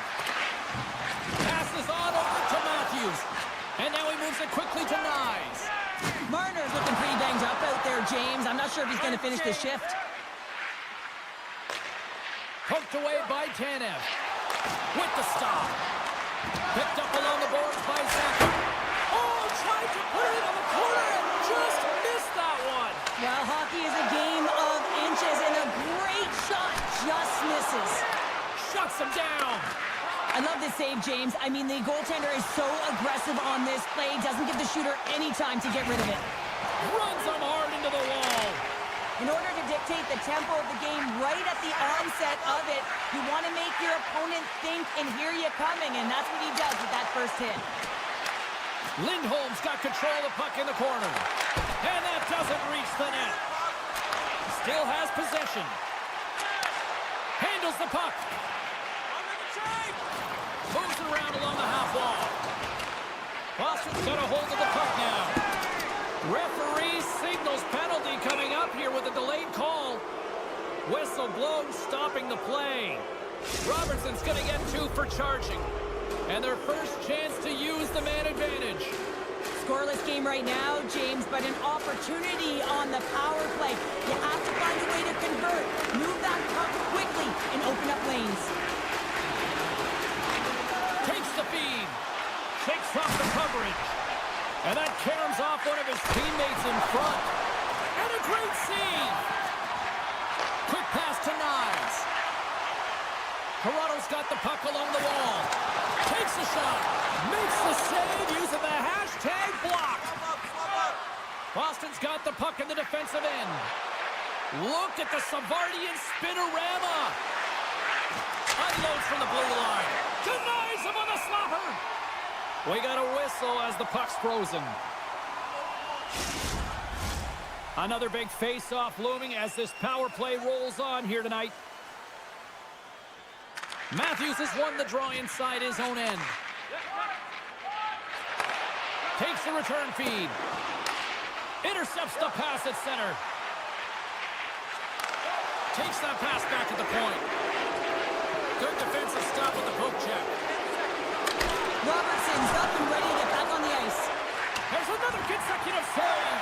Speaker 1: Passes on over to Matthews. And now he moves it quickly to Nyes.
Speaker 2: Marner's looking pretty banged up out there, James. I'm not sure if he's going to finish the shift.
Speaker 1: Poked away by Tanev. With the stop. Picked up along the boards by Saka. Oh, tried to put it on the corner and just missed that one.
Speaker 2: Well, hockey is a game of inches, and a great shot just misses.
Speaker 1: Shuts him down.
Speaker 2: I love this save, James. I mean, the goaltender is so aggressive on this play, doesn't give the shooter any time to get rid of it.
Speaker 1: Runs him hard into the wall.
Speaker 2: In order to dictate the tempo of the game right at the onset of it, you want to make your opponent think and hear you coming, and that's what he does with that first hit.
Speaker 1: Lindholm's got control of the puck in the corner. And that doesn't reach the net. Still has possession. Handles the puck. Moves it around along the half wall. Boston's got a hold of the puck now. Referee signals penalty coming up here with a delayed call. Whistle blown, stopping the play. Robertson's going to get 2 for charging. And their first chance to use the man advantage.
Speaker 2: Scoreless game right now, James, but an opportunity on the power play. You have to find a way to convert. Move that puck quickly and open up lanes.
Speaker 1: Takes the feed. Shakes off the coverage. And that caroms off one of his teammates in front. And a great save. Quick pass to Nyes. Toronto's got the puck along the wall. Takes a shot. Makes the save using the hashtag block. Boston's got the puck in the defensive end. Look at the Savardian spinorama. Unloads from the blue line. Denies him on the slapper. We got a whistle as the puck's frozen. Another big face-off looming as this power play rolls on here tonight. Matthews has won the draw inside his own end. Takes the return feed. Intercepts the pass at center. Takes that pass back at the point. Good defensive stop with the poke check.
Speaker 2: Robertson's up and ready to get back on the ice.
Speaker 1: There's another consecutive save.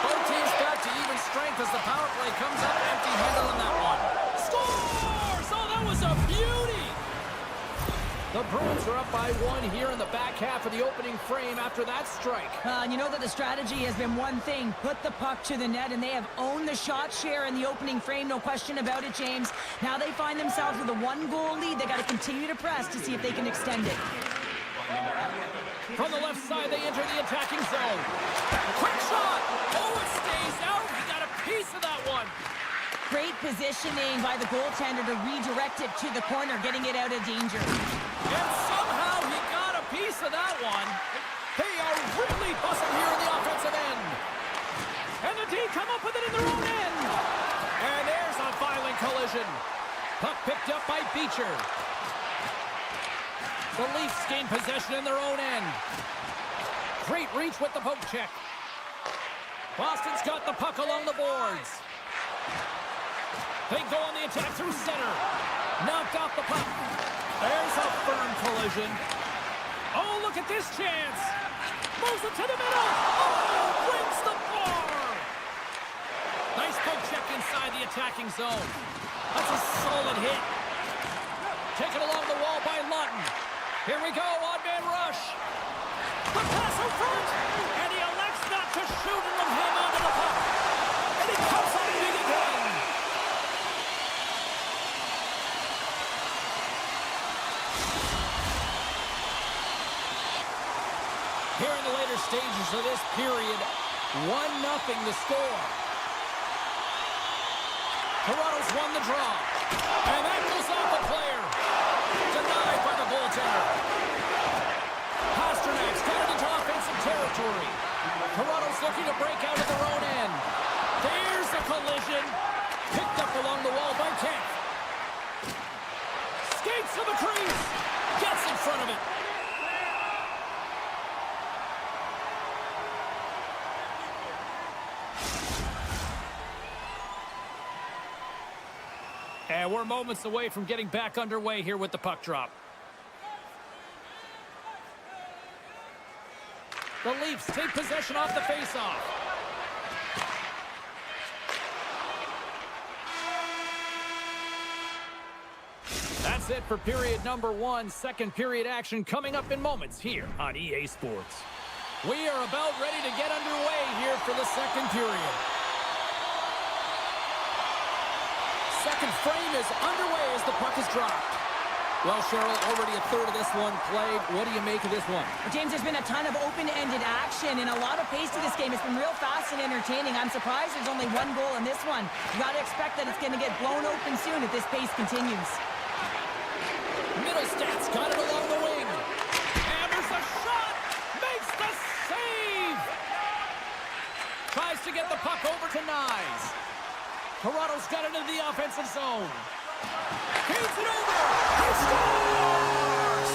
Speaker 1: Both teams back to even strength as the power play comes up empty-handed on that one. Scores! Oh, that was a beauty! The Bruins are up by 1 here in the back half of the opening frame after that strike.
Speaker 2: You know that the strategy has been one thing, put the puck to the net, and they have owned the shot share in the opening frame, no question about it, James. Now they find themselves with a 1-goal lead. They got to continue to press to see if they can extend it.
Speaker 1: From the left side, they enter the attacking zone. Quick shot! Oh, it stays out. He got a piece of that one.
Speaker 2: Great positioning by the goaltender to redirect it to the corner, getting it out of danger.
Speaker 1: And somehow he got a piece of that one. They are really busting here in the offensive end. And the D come up with it in their own end. And there's a violent collision. Puck picked up by Beecher. The Leafs gain possession in their own end. Great reach with the poke check. Boston's got the puck along the boards. They go on the attack through center. Knocked off the puck. There's a firm collision. Oh, look at this chance. Moves it to the middle. Oh, wins the bar. Nice poke check inside the attacking zone. That's a solid hit. Taken along the wall by Lawton. Here we go, odd-man rush. The pass in front. And he elects not to shoot and let him onto the puck. And he comes up big again. stages of this period. 1-0 the score. Toronto's won the draw. And that goes off the player. Denied by the goaltender. Pasternak's got it into offensive territory. Toronto's looking to break out of their own end. There's a collision. Picked up along the wall by Kemp. Skates to the crease. Gets in front of it. And we're moments away from getting back underway here with the puck drop. The Leafs take possession off the faceoff. That's it for period number 1. Second period action coming up in moments here on EA Sports. We are about ready to get underway here for the second period. Second frame is underway as the puck is dropped. Well, Cheryl, already a third of this one played. What do you make of this one?
Speaker 2: James, there's been a ton of open-ended action and a lot of pace to this game. It's been real fast and entertaining. I'm surprised there's only one goal in this one. You got to expect that it's going to get blown open soon if this pace continues.
Speaker 1: Middlestad's got it along the wing. Hammers a shot. Makes the save. Tries to get the puck over to Nyes. Toronto's got it into the offensive zone. Heats it over. He scores!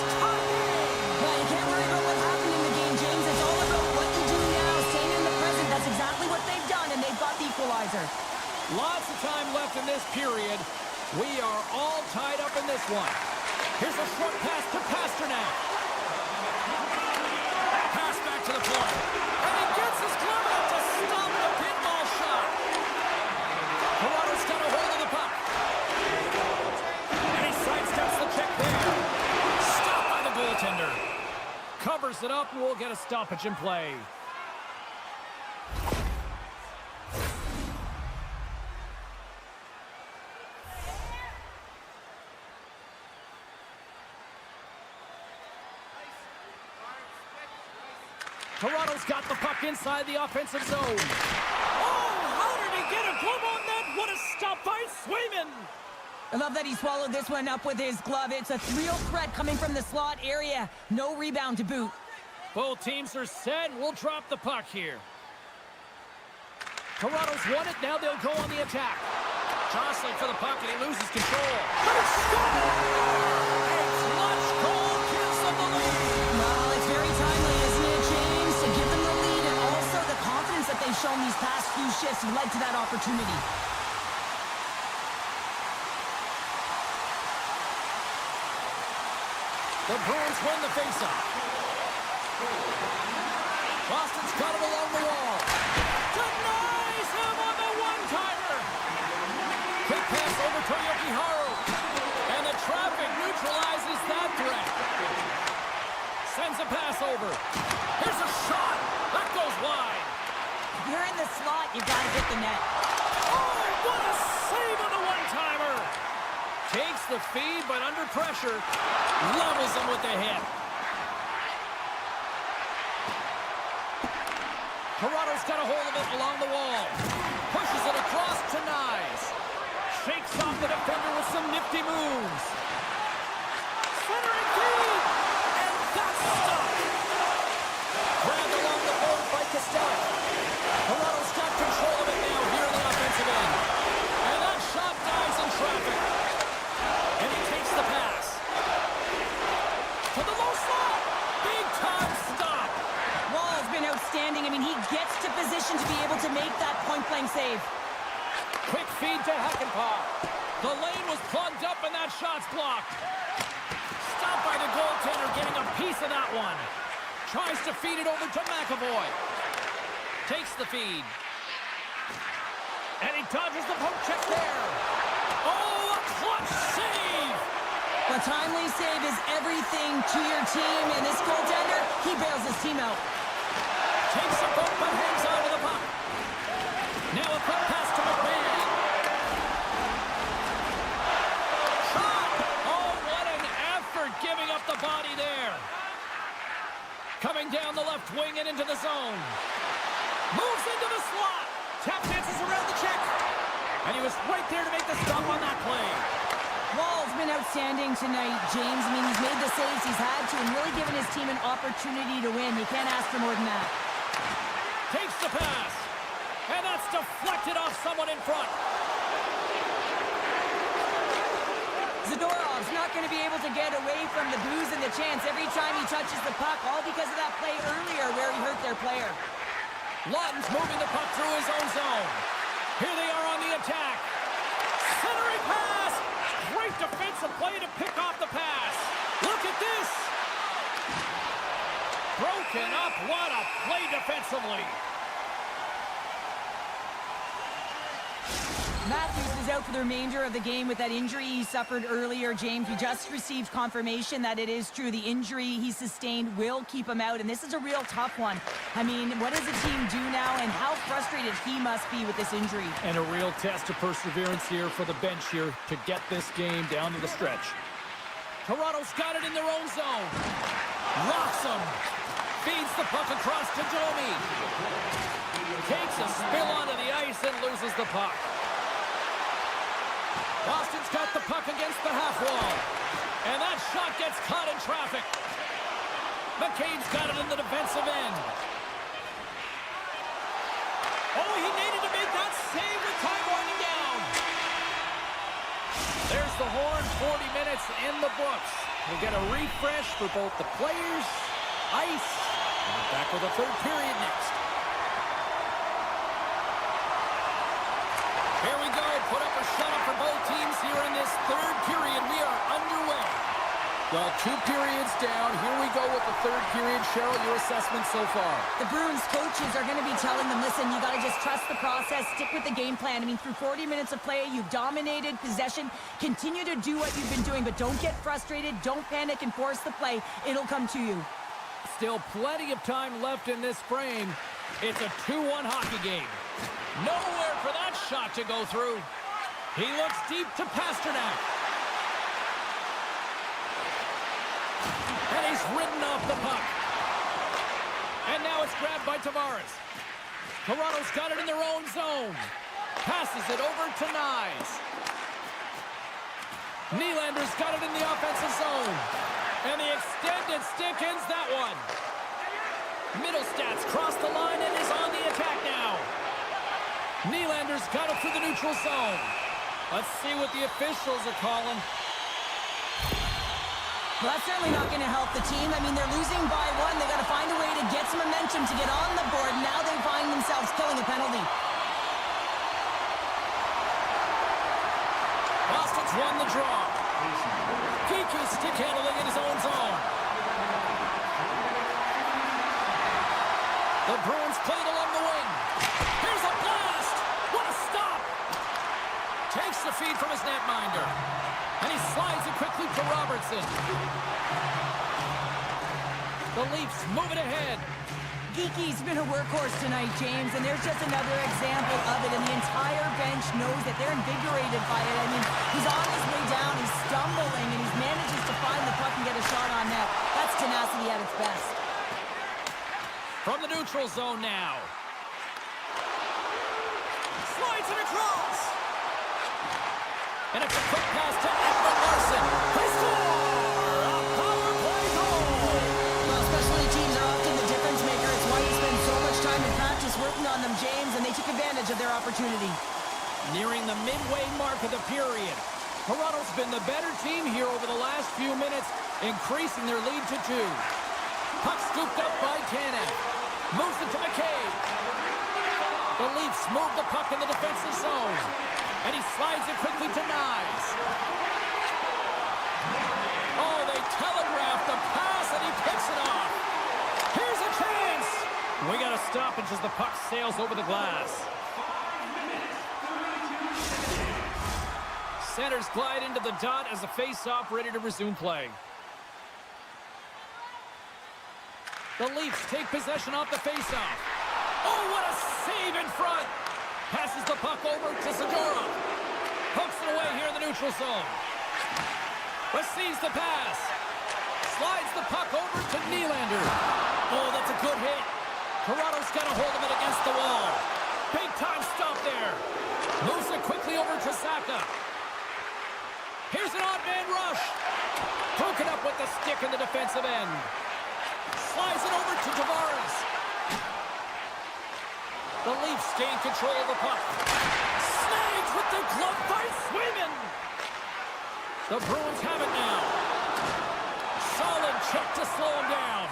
Speaker 2: Well, you can't worry about what happened in the game, James. It's all about what you do now, staying in the present. That's exactly what they've done, and they've got the equalizer.
Speaker 1: Lots of time left in this period. We are all tied up in this one. Here's a short pass to Pasternak. Pass back to the point. And he gets his glove out to stop the pinball shot. Toronto's got a hold of the puck. And he sidesteps the check there. Stopped by the goaltender. Covers it up and we'll get a stoppage in play. Toronto's got the puck inside the offensive zone. Oh, how did he get a glove on that? What a stop by Swayman.
Speaker 2: I love that he swallowed this one up with his glove. It's a real threat coming from the slot area. No rebound to boot.
Speaker 1: Both teams are set. We'll drop the puck here. Toronto's won it. Now they'll go on the attack. Jostling for the puck and he loses control. But it's scored! A clutch goal gives them the lead.
Speaker 2: Well, it's very timely, isn't it, James? To give them the lead and also the confidence that they've shown these past few shifts led to that opportunity.
Speaker 1: The Bruins win the faceoff. Boston's got it along the wall. Denies him on the one-timer. Quick pass over to Yokiharu. And the traffic neutralizes that threat. Sends a pass over. Here's a shot. That goes wide.
Speaker 2: If you're in the slot, you've got to hit the net.
Speaker 1: Oh, what a save on the one-timer. Takes the feed, but under pressure, levels him with the hit. Toronto's got a hold of it along the wall. Pushes it across to Nyes. Shakes off the defender with some nifty moves. Centering feed, and that's stopped. Grabbed along the board by Costello. Toronto's got control of it now here in the offensive end. And that shot dives in traffic. And he takes the pass. To the low slot. Big time stop.
Speaker 2: Wall's been outstanding. I mean, he gets to position to be able to make that point-blank save.
Speaker 1: Quick feed to Hakanpää. The lane was plugged up and that shot's blocked. Stopped by the goaltender, getting a piece of that one. Tries to feed it over to McAvoy. Takes the feed. And he dodges the poke check there. Oh, a clutch save!
Speaker 2: A timely save is everything to your team, and this goaltender, he bails his team out.
Speaker 1: Takes a bump but hangs on to the puck. Now a quick pass to McMahon. Shot! Oh, what an effort giving up the body there. Coming down the left wing and into the zone. slot. Tap dances around the check. And he was right there to make the stop on that play.
Speaker 2: Wall's been outstanding tonight, James. I mean, he's made the saves he's had to and really given his team an opportunity to win. You can't ask for more than that.
Speaker 1: Takes the pass. And that's deflected off someone in front.
Speaker 2: Zadorov's not going to be able to get away from the boos and the chance every time he touches the puck, all because of that play earlier where he hurt their player.
Speaker 1: Lawton's moving the puck through his own zone. Here they are on the attack. Centering pass. Great defensive play to pick off the pass. Look at this. Broken up. What a play defensively.
Speaker 2: Matthews is out for the remainder of the game with that injury he suffered earlier, James. We just received confirmation that it is true. The injury he sustained will keep him out, and this is a real tough one. I mean, what does the team do now, and how frustrated he must be with this injury?
Speaker 4: And a real test of perseverance here for the bench here to get this game down to the stretch.
Speaker 1: Toronto's got it in their own zone. Rocks him. Feeds the puck across to Domi. Takes a spill onto the ice and loses the puck. Boston's got the puck against the half wall. And that shot gets caught in traffic. McCabe's got it in the defensive end. Oh, he needed to make that save with time winding down. There's the horn, 40 minutes in the books. We'll get a refresh for both the players, ice, and we're back with the third period next. Here we go. Put up or shut up for both teams here in this third period. We are underway.
Speaker 4: Well, 2 periods down. Here we go with the third period. Cheryl, your assessment so far?
Speaker 2: The Bruins coaches are going to be telling them, listen, you got to just trust the process, stick with the game plan. I mean, through 40 minutes of play, you've dominated possession. Continue to do what you've been doing, but don't get frustrated. Don't panic and force the play. It'll come to you.
Speaker 1: Still plenty of time left in this frame. It's a 2-1 hockey game. Nowhere for that shot to go through. He looks deep to Pasternak. And he's ridden off the puck. And now it's grabbed by Tavares. Toronto's got it in their own zone. Passes it over to Nyes. Nylander's got it in the offensive zone. And the extended stick ends that one. Middlestats crossed the line and is on the attack now. Nylander's got it through the neutral zone. Let's see what the officials are calling.
Speaker 2: Well, that's certainly not going to help the team. I mean, they're losing by 1. They got to find a way to get some momentum to get on the board. Now they find themselves killing a penalty.
Speaker 1: Boston's won the draw. Kiki stick handling in his own zone. The Bruins played along the wing. Here's a blast! What a stop! Takes the feed from his netminder. And he slides it quickly to Robertson. The Leafs move it ahead.
Speaker 2: Geeky's been a workhorse tonight, James, and there's just another example of it, and the entire bench knows that they're invigorated by it. I mean, he's on his way down, he's stumbling, and he manages to find the puck and get a shot on net. That's tenacity at its best.
Speaker 1: From the neutral zone now. Slides it across. And it's a quick pass to Ekman Larsson. They score! A power play goal!
Speaker 2: Well, specialty teams are often the difference maker. It's why you spend so much time in practice working on them, James, and they took advantage of their opportunity.
Speaker 1: Nearing the midway mark of the period. Toronto's been the better team here over the last few minutes, increasing their lead to 2. Puck scooped up by Tanev. Moves it to McCabe. The Leafs move the puck in the defensive zone. And he slides it quickly to Nyes. Oh, they telegraph the pass, and he picks it off. Here's a chance. We got a stoppage as the puck sails over the glass. Centers glide into the dot as the face-off ready to resume play. The Leafs take possession off the face-off. Oh, what a save in front! Passes the puck over to Zadorov. Pokes it away here in the neutral zone. Receives the pass. Slides the puck over to Nylander. Oh, that's a good hit. Toronto's got a hold of it against the wall. stick in the defensive end. Slides it over to Tavares. The Leafs gain control of the puck. Snags with the glove by Swayman. The Bruins have it now. Solid check to slow him down.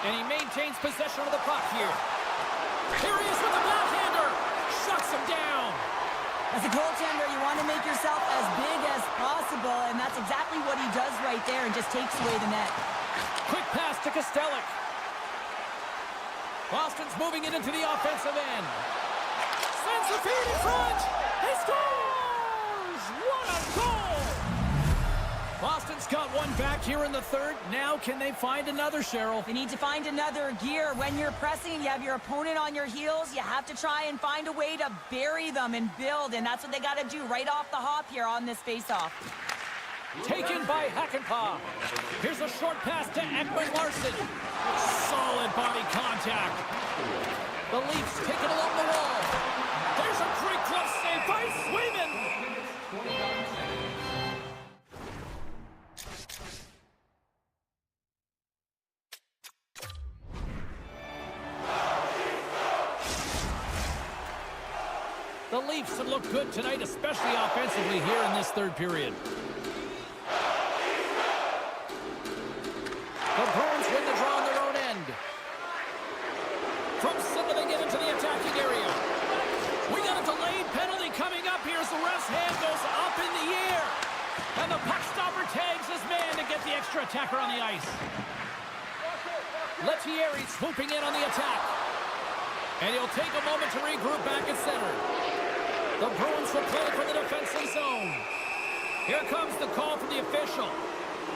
Speaker 1: And he maintains possession of the puck here. Here he is with the backhander. Shuts him down.
Speaker 2: As a goaltender, you want to make yourself as big as possible, and that's exactly what he does right there and just takes away the net.
Speaker 1: Quick pass to Kostelnik. Boston's moving it into the offensive end. Sends the feed in front. He scores! What a goal! Boston's got one back here in the third. Now can they find another, Cheryl?
Speaker 2: They need to find another gear. When you're pressing and you have your opponent on your heels, you have to try and find a way to bury them and build, and that's what they got to do right off the hop here on this faceoff.
Speaker 1: Taken by Hakanpää. Here's a short pass to Ekman-Larsson. Solid body contact. The Leafs take it along the wall. There's a great glove save by Swayman. The Leafs have looked good tonight, especially offensively here in this third period. The Bruins win the draw on their own end. From center, they get into the attacking area. We got a delayed penalty coming up here as the ref's hand goes up in the air. And the puck stopper tags his man to get the extra attacker on the ice. Lettieri swooping in on the attack. And he'll take a moment to regroup back at center. The Bruins will play from the defensive zone. Here comes the call from the official.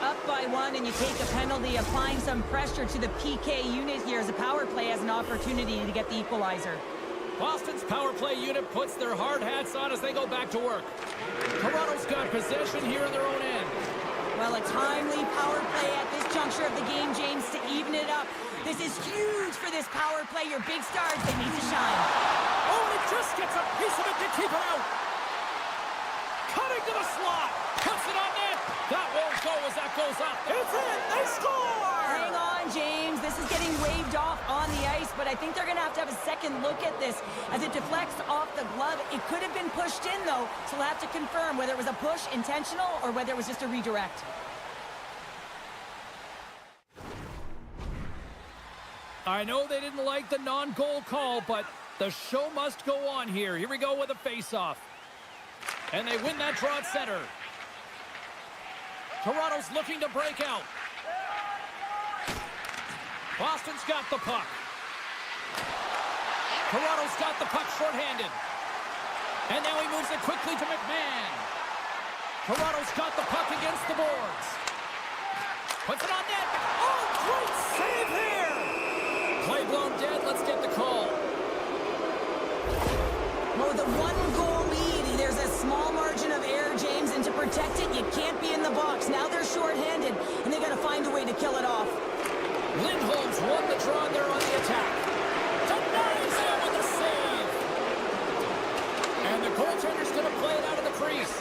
Speaker 2: Up by one and you take a penalty, applying some pressure to the PK unit here as the power play has an opportunity to get the equalizer.
Speaker 1: Boston's power play unit puts their hard hats on as they go back to work. Toronto's got possession here in their own end.
Speaker 2: Well, a timely power play at this juncture of the game, James, to even it up. This is huge for this power play. Your big stars, they need to shine.
Speaker 1: Oh, it just gets a piece of it to keep it out. Cutting to the slot. Puts it on net. That won't go as that goes up. It's in. They score!
Speaker 2: Hang on, James. This is getting waved off on the ice, but I think they're going to have a second look at this as it deflects off the glove. It could have been pushed in, though, so we'll have to confirm whether it was a push intentional or whether it was just a redirect.
Speaker 1: I know they didn't like the non-goal call, but the show must go on here. Here we go with a face-off. And they win that draw at center. Toronto's looking to break out. Boston's got the puck. Toronto's got the puck shorthanded. And now he moves it quickly to McMahon. Toronto's got the puck against the boards. Puts it on net. Oh, great save here! Play blown dead. Let's get the call.
Speaker 2: Well, with a one-goal lead, there's a small margin of error, James, and to protect it, you can't be in the box. Now they're shorthanded, and they got to find a way to kill it off.
Speaker 1: Lindholm's won the draw there on the attack. Denies him with a save. And the goaltender's going to play it out of the crease.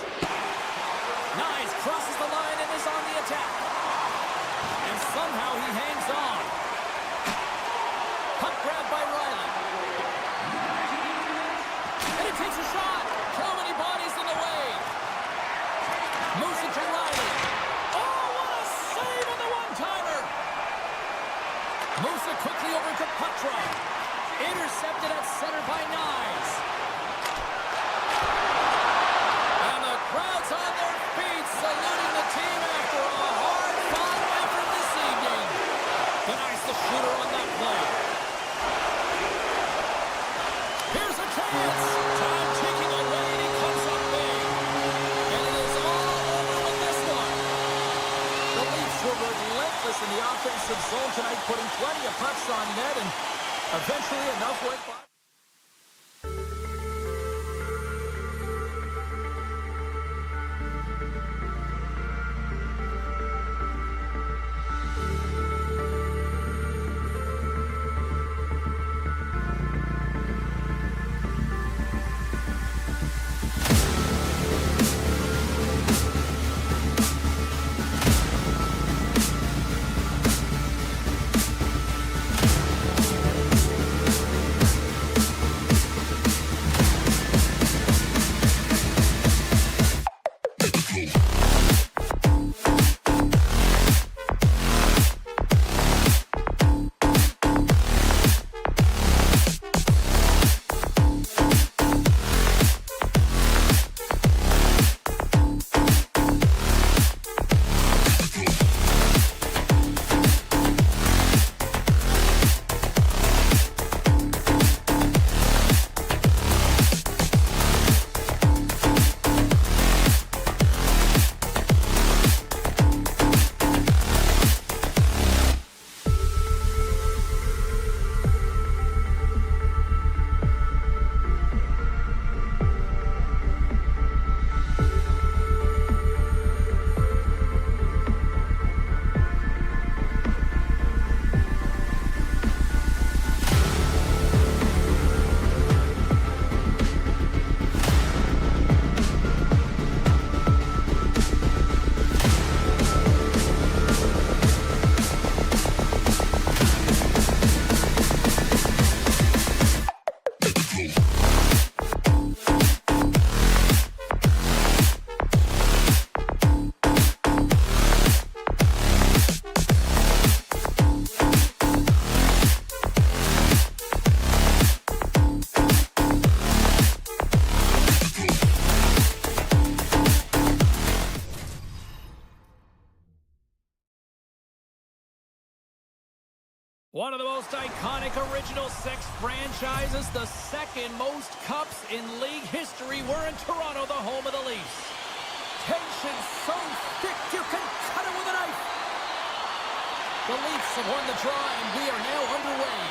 Speaker 1: Nyes crosses the line and is on the attack. And somehow he hangs on. Puck grab by Riley. And he takes a shot. How many bodies in the way? Moves it to Riley. Oh, what a save on the one-timer. Moves it quickly over to Putra. Intercepted at center by Nyes. And the crowd's on their feet, saluting the team after a hard-fought effort this evening. Denies the shooter on that play. Here's a chance. Time ticking away, and he comes up big. And it is all over with this one.
Speaker 4: The Leafs were relentless in the offensive zone tonight, putting plenty of pucks on net, and eventually enough went by.
Speaker 1: One of the most iconic Original Six franchises, the second most cups in league history. We're in Toronto, the home of the Leafs.
Speaker 4: Tension so thick you can cut it with a knife.
Speaker 1: The Leafs have won the draw, and we are now underway.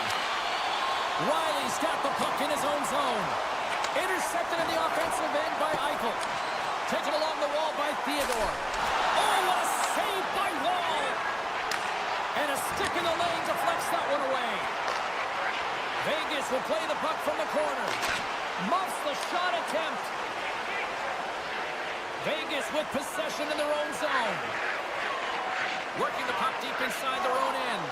Speaker 1: Riley's got the puck in his own zone. Intercepted in the offensive end by Eichel. Taken along the wall by Theodore. Oh, what a save by Wall! And a stick in the lane deflects that one away. Vegas will play the puck from the corner. Muffs the shot attempt. Vegas with possession in their own zone. Working the puck deep inside their own end.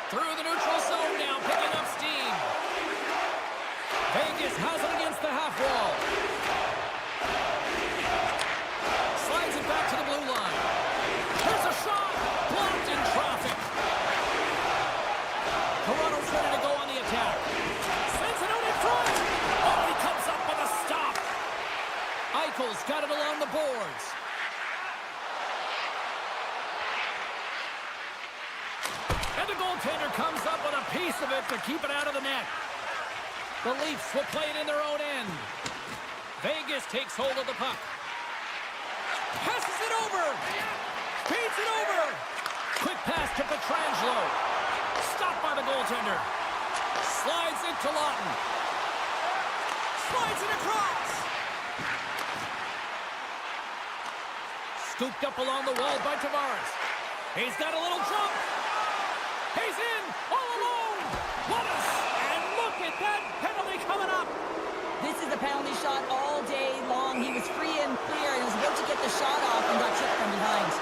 Speaker 1: Through the neutral zone now, picking up steam. Vegas has it against the half wall. Slides it back to the blue line. Here's a shot. Blocked in traffic. Toronto's ready to go on the attack. Sends it out in front. Oh, he comes up with a stop. Eichel's got it along the boards. And the goaltender comes up with a piece of it to keep it out of the net. The Leafs will play it in their own end. Vegas takes hold of the puck. Passes it over. Feeds it over. Quick pass to Pietrangelo. Stopped by the goaltender. Slides it to Lawton. Slides it across. Scooped up along the wall by Tavares. He's got a little jump. He's in all alone. What a... And look at that penalty coming up.
Speaker 2: This is a penalty shot all day long. He was free and clear and was about to get the shot off and got tripped from behind.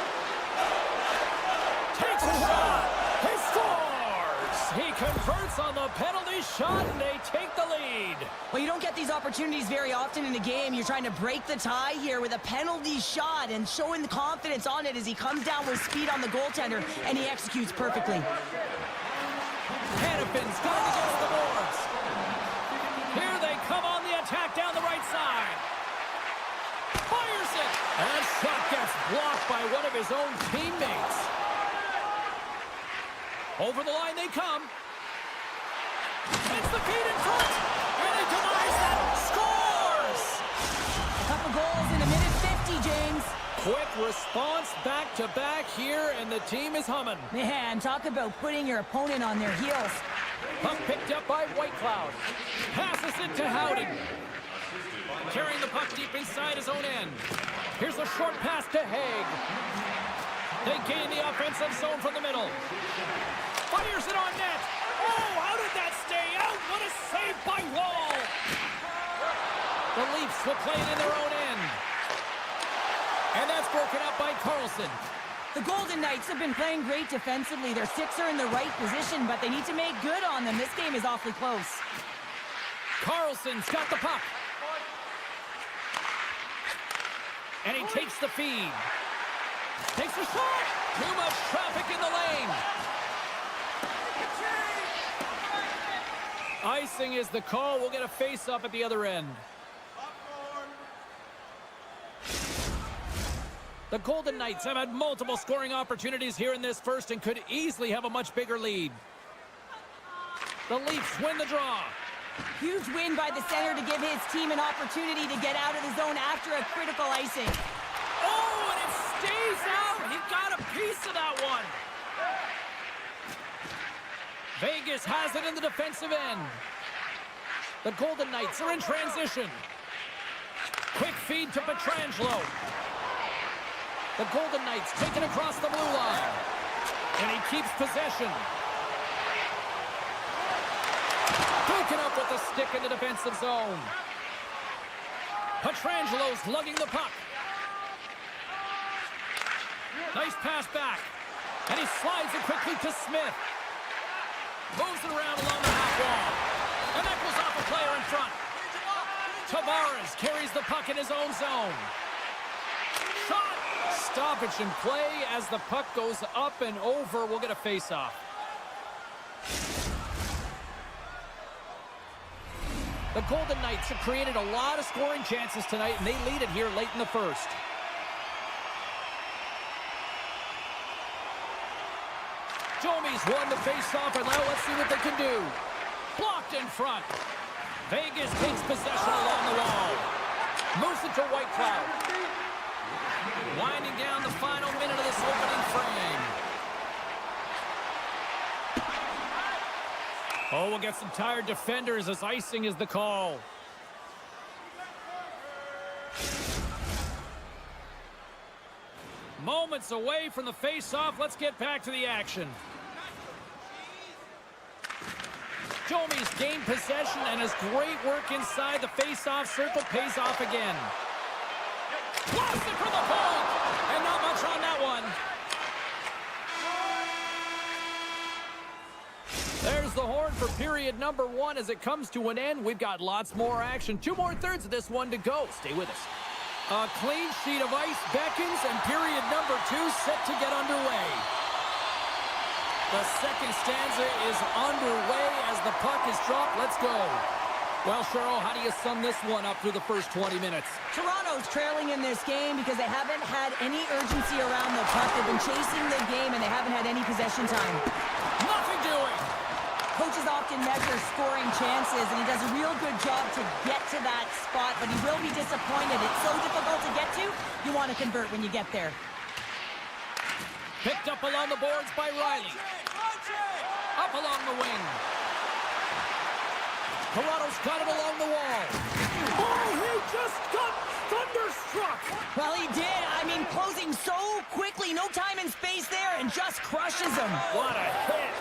Speaker 1: Takes a shot. He scores. He converts on the penalty shot, and they take the lead.
Speaker 2: Well, you don't get these opportunities very often in a game. You're trying to break the tie here with a penalty shot and showing the confidence on it as he comes down with speed on the goaltender, and he executes perfectly.
Speaker 1: Hannafin's got it against the boards. Here they come on the attack down the right side. Fires it. And that shot gets blocked by one of his own teammates. Over the line they come. Hits the feet in front. And he denies that. Scores!
Speaker 2: A couple goals in a minute 50, James.
Speaker 1: Quick response back-to-back here, and the team is humming.
Speaker 2: Man, talk about putting your opponent on their heels.
Speaker 1: Puck picked up by Whitecloud. Passes it to Howden. Carrying the puck deep inside his own end. Here's a short pass to Haig. They gain the offensive zone from the middle. Fires it on net. Oh, how did that stay out? What a save by Wall. The Leafs will play it in their own end. And that's broken up by Carlson.
Speaker 2: The Golden Knights have been playing great defensively. Their six are in the right position, but they need to make good on them. This game is awfully close.
Speaker 1: Carlson's got the puck. And he takes the feed. Takes a shot. Too much traffic in the lane. Icing is the call. We'll get a face-off at the other end. The Golden Knights have had multiple scoring opportunities here in this first and could easily have a much bigger lead. The Leafs win the draw.
Speaker 2: Huge win by the center to give his team an opportunity to get out of the zone after a critical icing.
Speaker 1: Oh, and it stays out. He got a piece of that one. Vegas has it in the defensive end. The Golden Knights are in transition. Quick feed to Pietrangelo. The Golden Knights take it across the blue line. And he keeps possession. Broken up with the stick in the defensive zone. Pietrangelo's lugging the puck. Nice pass back. And he slides it quickly to Smith. Moves it around along the half wall. And that goes off a player in front. Tavares carries the puck in his own zone. Shot! Stoppage in play as the puck goes up and over. We'll get a face-off. The Golden Knights have created a lot of scoring chances tonight, and they lead it here late in the first. Domi Joey's won the face-off, and now let's see what they can do. Blocked in front. Vegas takes possession along the wall. Moves it to White Cloud. Winding down the final minute of this opening frame. Oh, we'll get some tired defenders as icing is the call. Moments away from the face-off. Let's get back to the action. Jomi's gained possession, and his great work inside the face-off circle pays off again. Lost it for the point, and not much on that one. There's the horn for period number 1 as it comes to an end. We've got lots more action. 2 more thirds of this one to go. Stay with us. A clean sheet of ice beckons, and period number 2 set to get underway. The second stanza is underway as the puck is dropped. Let's go. Well, Cheryl, how do you sum this one up through the first 20 minutes?
Speaker 2: Toronto's trailing in this game because they haven't had any urgency around the puck. They've been chasing the game, and they haven't had any possession time.
Speaker 1: Nothing doing.
Speaker 2: Coaches often measure scoring chances, and he does a real good job to get to that spot, but he will be disappointed. It's so difficult to get to, you want to convert when you get there.
Speaker 1: Picked up along the boards by Riley. Up along the wing. Toronto's got it along the wall.
Speaker 3: Oh, he just got thunderstruck.
Speaker 2: Well, he did. I mean, closing so quickly, no time and space there, and just crushes him.
Speaker 1: What a hit.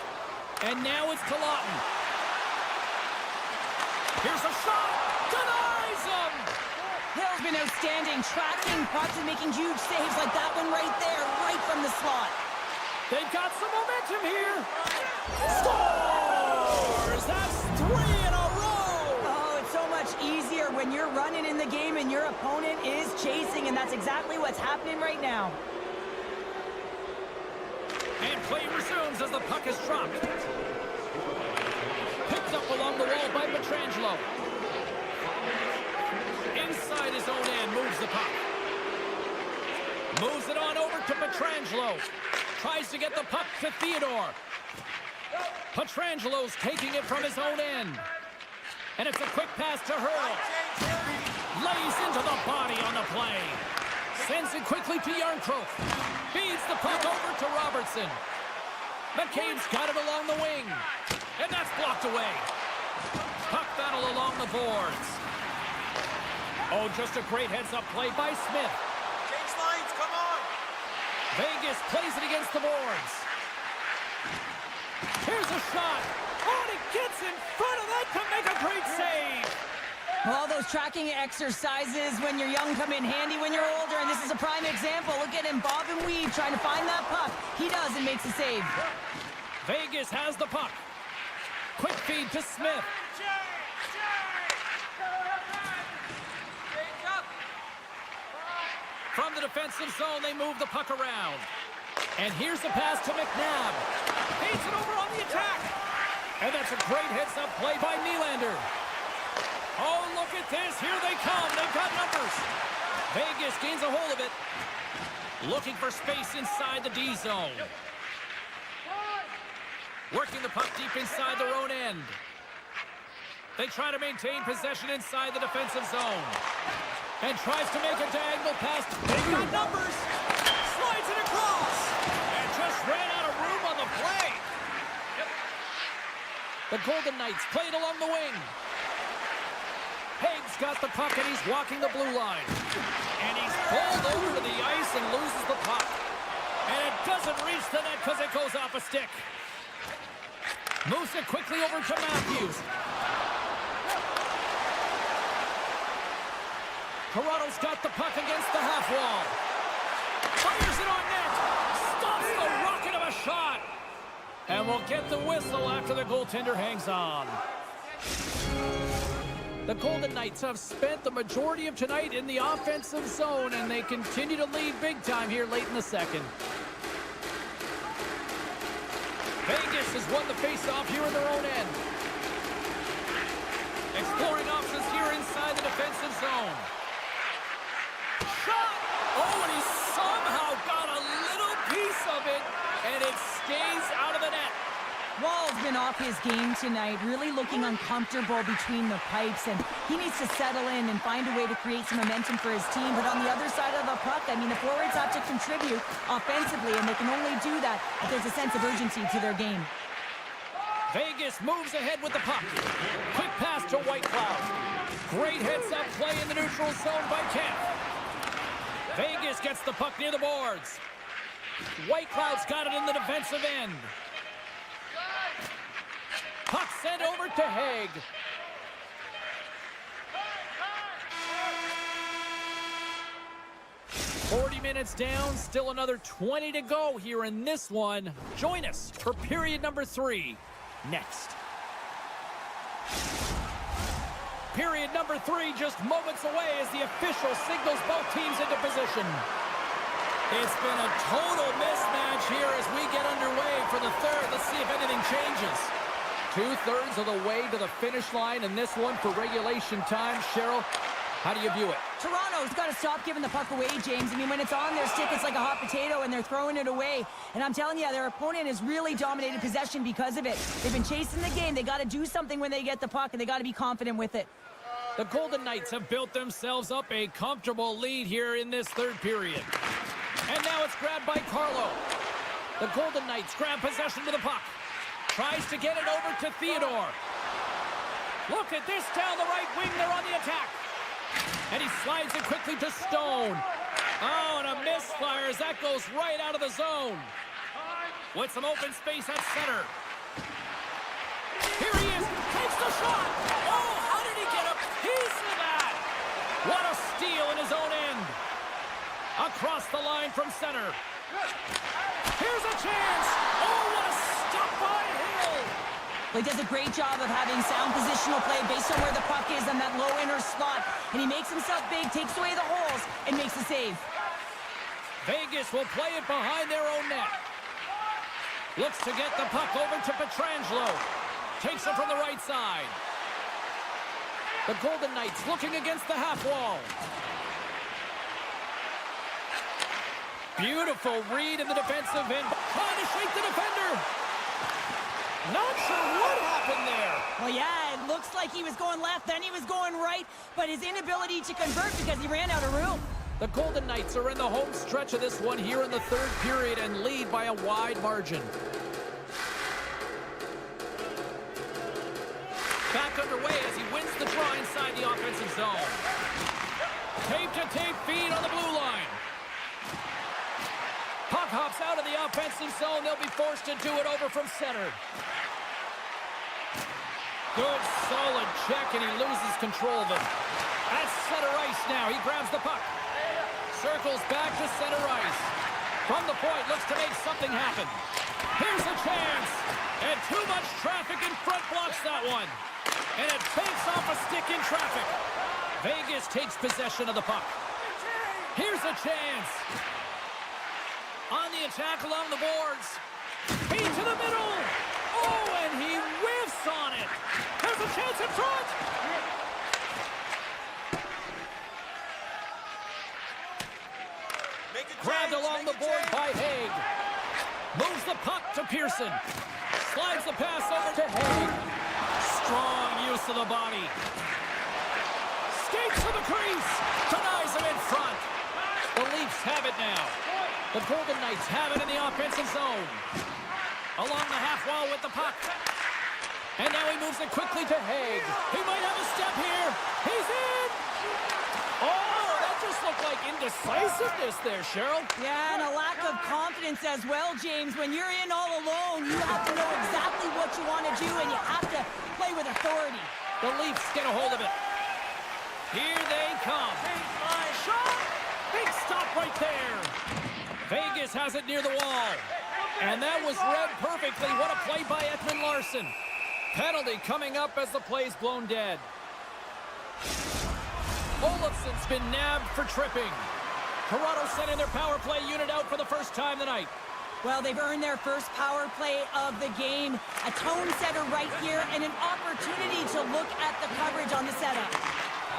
Speaker 1: And now it's to Lawton. Here's a shot. Denies him.
Speaker 2: Hill's been outstanding, tracking pucks and making huge saves like that one right there, right from the slot.
Speaker 1: They've got some momentum here. Scores! That's 3 in a row!
Speaker 2: Oh, it's so much easier when you're running in the game and your opponent is chasing, and that's exactly what's happening right now.
Speaker 1: And play resumes as the puck is dropped. Picked up along the wall by Pietrangelo. Inside his own end, moves the puck. Moves it on over to Pietrangelo. Tries to get the puck to Theodore. Pietrangelo's taking it from his own end. And it's a quick pass to Hurl. Lays into the body on the play. Sends it quickly to Yarncroke. Feeds the puck over to Robertson. McCabe's got it along the wing. And that's blocked away. Puck battle along the boards. Oh, just a great heads-up play by Smith.
Speaker 3: Change lines, come on.
Speaker 1: Vegas plays it against the boards. Here's a shot. Oh, and he gets in front of that to make a great save.
Speaker 2: All those tracking exercises when you're young come in handy when you're older, and this is a prime example. Look at him bob and weave trying to find that puck. He does and makes a save.
Speaker 1: Vegas has the puck. Quick feed to Smith. From the defensive zone, they move the puck around. And here's the pass to McNabb. Feeds it over on the attack. And that's a great heads-up play by Nylander. Oh, look at this. Here they come. They've got numbers. Vegas gains a hold of it. Looking for space inside the D zone. Working the puck deep inside their own end. They try to maintain possession inside the defensive zone. And tries to make a diagonal pass. They've got numbers. Slides it across. And just ran out of room on the play. The Golden Knights play it along the wing. Haig's got the puck and he's walking the blue line. And he's pulled over to the ice and loses the puck. And it doesn't reach the net because it goes off a stick. Moves it quickly over to Matthews. Toronto's got the puck against the half wall. Fires it on net. Stops the rocket of a shot. And we'll get the whistle after the goaltender hangs on. The Golden Knights have spent the majority of tonight in the offensive zone, and they continue to lead big time here late in the second. Vegas has won the faceoff here in their own end. Exploring options here inside the defensive zone. Shot! Oh, and he somehow got a little piece of it, and it stays out of the net.
Speaker 2: Wall's been off his game tonight, really looking uncomfortable between the pipes, and he needs to settle in and find a way to create some momentum for his team. But on the other side of the puck, I mean, the forwards have to contribute offensively, and they can only do that if there's a sense of urgency to their game.
Speaker 1: Vegas moves ahead with the puck. Quick pass to Whitecloud. Great heads-up play in the neutral zone by Kemp. Vegas gets the puck near the boards. Whitecloud's got it in the defensive end. Puck sent over to Haig. "40 minutes down, still another 20 to go here in this one. Join us for period number 3 next." Period number 3 just moments away as the official signals both teams into position. It's been a total mismatch here as we get underway for the third. Let's see if anything changes. 2/3 of the way to the finish line in this one for regulation time. Cheryl, how do you view it?
Speaker 2: Toronto's got to stop giving the puck away, James. I mean, when it's on their stick, it's like a hot potato, and they're throwing it away. And I'm telling you, their opponent has really dominated possession because of it. They've been chasing the game. They got to do something when they get the puck, and they got to be confident with it.
Speaker 1: The Golden Knights have built themselves up a comfortable lead here in this third period. And now it's grabbed by Carlo. The Golden Knights grab possession to the puck. Tries to get it over to Theodore. Look at this down the right wing. They're on the attack. And he slides it quickly to Stone. Oh, and a misfire as that goes right out of the zone. With some open space at center. Here he is. Takes the shot. Oh, how did he get a piece of that? What a steal in his own end. Across the line from center. Here's a chance. Oh, what a stop by Hill.
Speaker 2: He does a great job of having sound positional play based on where the puck is on that low inner slot. And he makes himself big, takes away the holes, and makes a save.
Speaker 1: Vegas will play it behind their own net. Looks to get the puck over to Pietrangelo. Takes it from the right side. The Golden Knights looking against the half wall. Beautiful read in the defensive end. Trying to shake the defender. Not sure what happened there.
Speaker 2: Well, yeah, it looks like he was going left, then he was going right, but his inability to convert because he ran out of room.
Speaker 1: The Golden Knights are in the home stretch of this one here in the third period and lead by a wide margin. Back underway as he wins the draw inside the offensive zone. Tape-to-tape feed on the blue line. Puck hops out of the offensive zone. They'll be forced to do it over from center. Good, solid check, and he loses control of it. At center ice now. He grabs the puck. Circles back to center ice. From the point, looks to make something happen. Here's a chance. And too much traffic in front blocks that one. And it takes off a stick in traffic. Vegas takes possession of the puck. Here's a chance. On the attack along the boards. Feed to the middle. Oh, and he whiffs on it. There's a chance in front. Grabbed along the board by Haig. Moves the puck to Pearson. Slides the pass over to Haig. Strong use of the body. Skates to the crease. Denies him in front. The Leafs have it now. The Golden Knights have it in the offensive zone. Along the half wall with the puck. And now he moves it quickly to Haig. He might have a step here. He's in! Oh, that just looked like indecisiveness there, Cheryl.
Speaker 2: Yeah, and a lack of confidence as well, James. When you're in all alone, you have to know exactly what you want to do, and you have to play with authority.
Speaker 1: The Leafs get a hold of it. Here they come. Shot! Big stop right there. Vegas has it near the wall. And that was read perfectly. What a play by Ekman Larsson. Penalty coming up as the play's blown dead. Olofsson's been nabbed for tripping. Toronto sending their power play unit out for the first time tonight.
Speaker 2: Well, they've earned their first power play of the game. A tone setter right here and an opportunity to look at the coverage on the setup.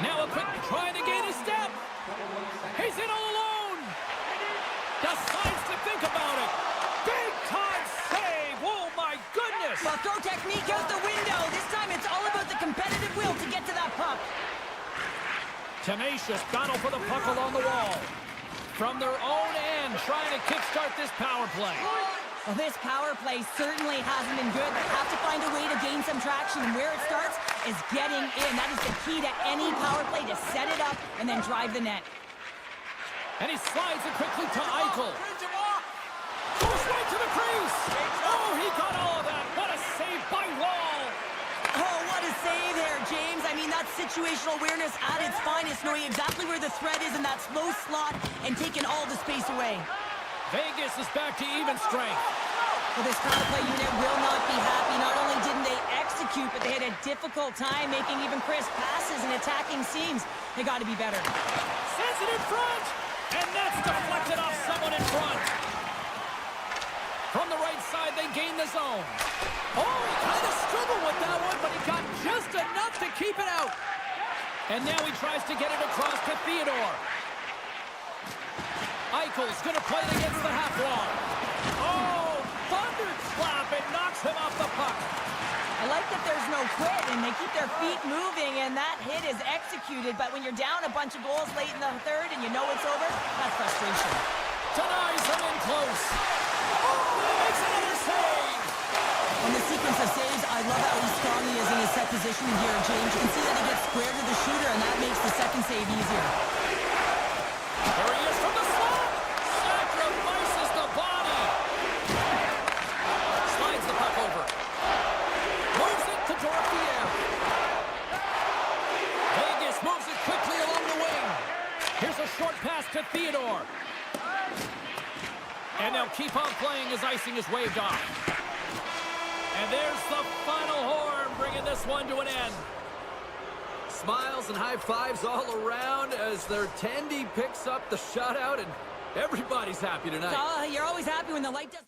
Speaker 1: Now a quick try to gain a step. He's in all alone. Decides to think about it. Big time save. Oh, my goodness.
Speaker 2: Well, throw technique out the window. This time it's all about the competitive will to get to that puck.
Speaker 1: Tenacious battle for the puck along the wall. From their own end, trying to kickstart this power play.
Speaker 2: Well, this power play certainly hasn't been good. They have to find a way to gain some traction, and where it starts is getting in. That is the key to any power play, to set it up and then drive the net.
Speaker 1: And he slides it quickly to Eichel. Goes right to the crease. Oh, he got all of that. What a save by Wall.
Speaker 2: Oh, what a save there, James. I mean, that's situational awareness at its finest, knowing exactly where the threat is in that slow slot and taking all the space away.
Speaker 1: Vegas is back to even strength.
Speaker 2: Well, this power play unit will not be happy. Not only didn't they execute, but they had a difficult time making even crisp passes and attacking seams. They got to be better.
Speaker 1: Sends it in front. And that's deflected off someone in front. From the right side, they gain the zone. Oh, he kind of struggled with that one, but he got just enough to keep it out. And now he tries to get it across to Theodore. Eichel's going to play it against the half wall. Oh, thunderclap. It knocks him off the puck.
Speaker 2: I like that there's no quit, and they keep their feet moving, and that hit is executed. But when you're down a bunch of goals late in the third and you know it's over, that's frustration.
Speaker 1: Denies him in close. Oh, he makes another save.
Speaker 2: On the sequence of saves, I love how strong he is in his set positioning here, James. You can see that he gets square to the shooter, and that makes the second save easier.
Speaker 1: There he is from the slot. Sacrifices the body. Slides the puck over. Moves it to Dorothy. Vegas moves it quickly along the wing. Here's a short pass to Theodore. And they'll keep on playing as icing is waved off. And there's the final horn, bringing this one to an end. Smiles and high fives all around as their Tendy picks up the shutout, and everybody's happy tonight.
Speaker 2: You're always happy when the light does...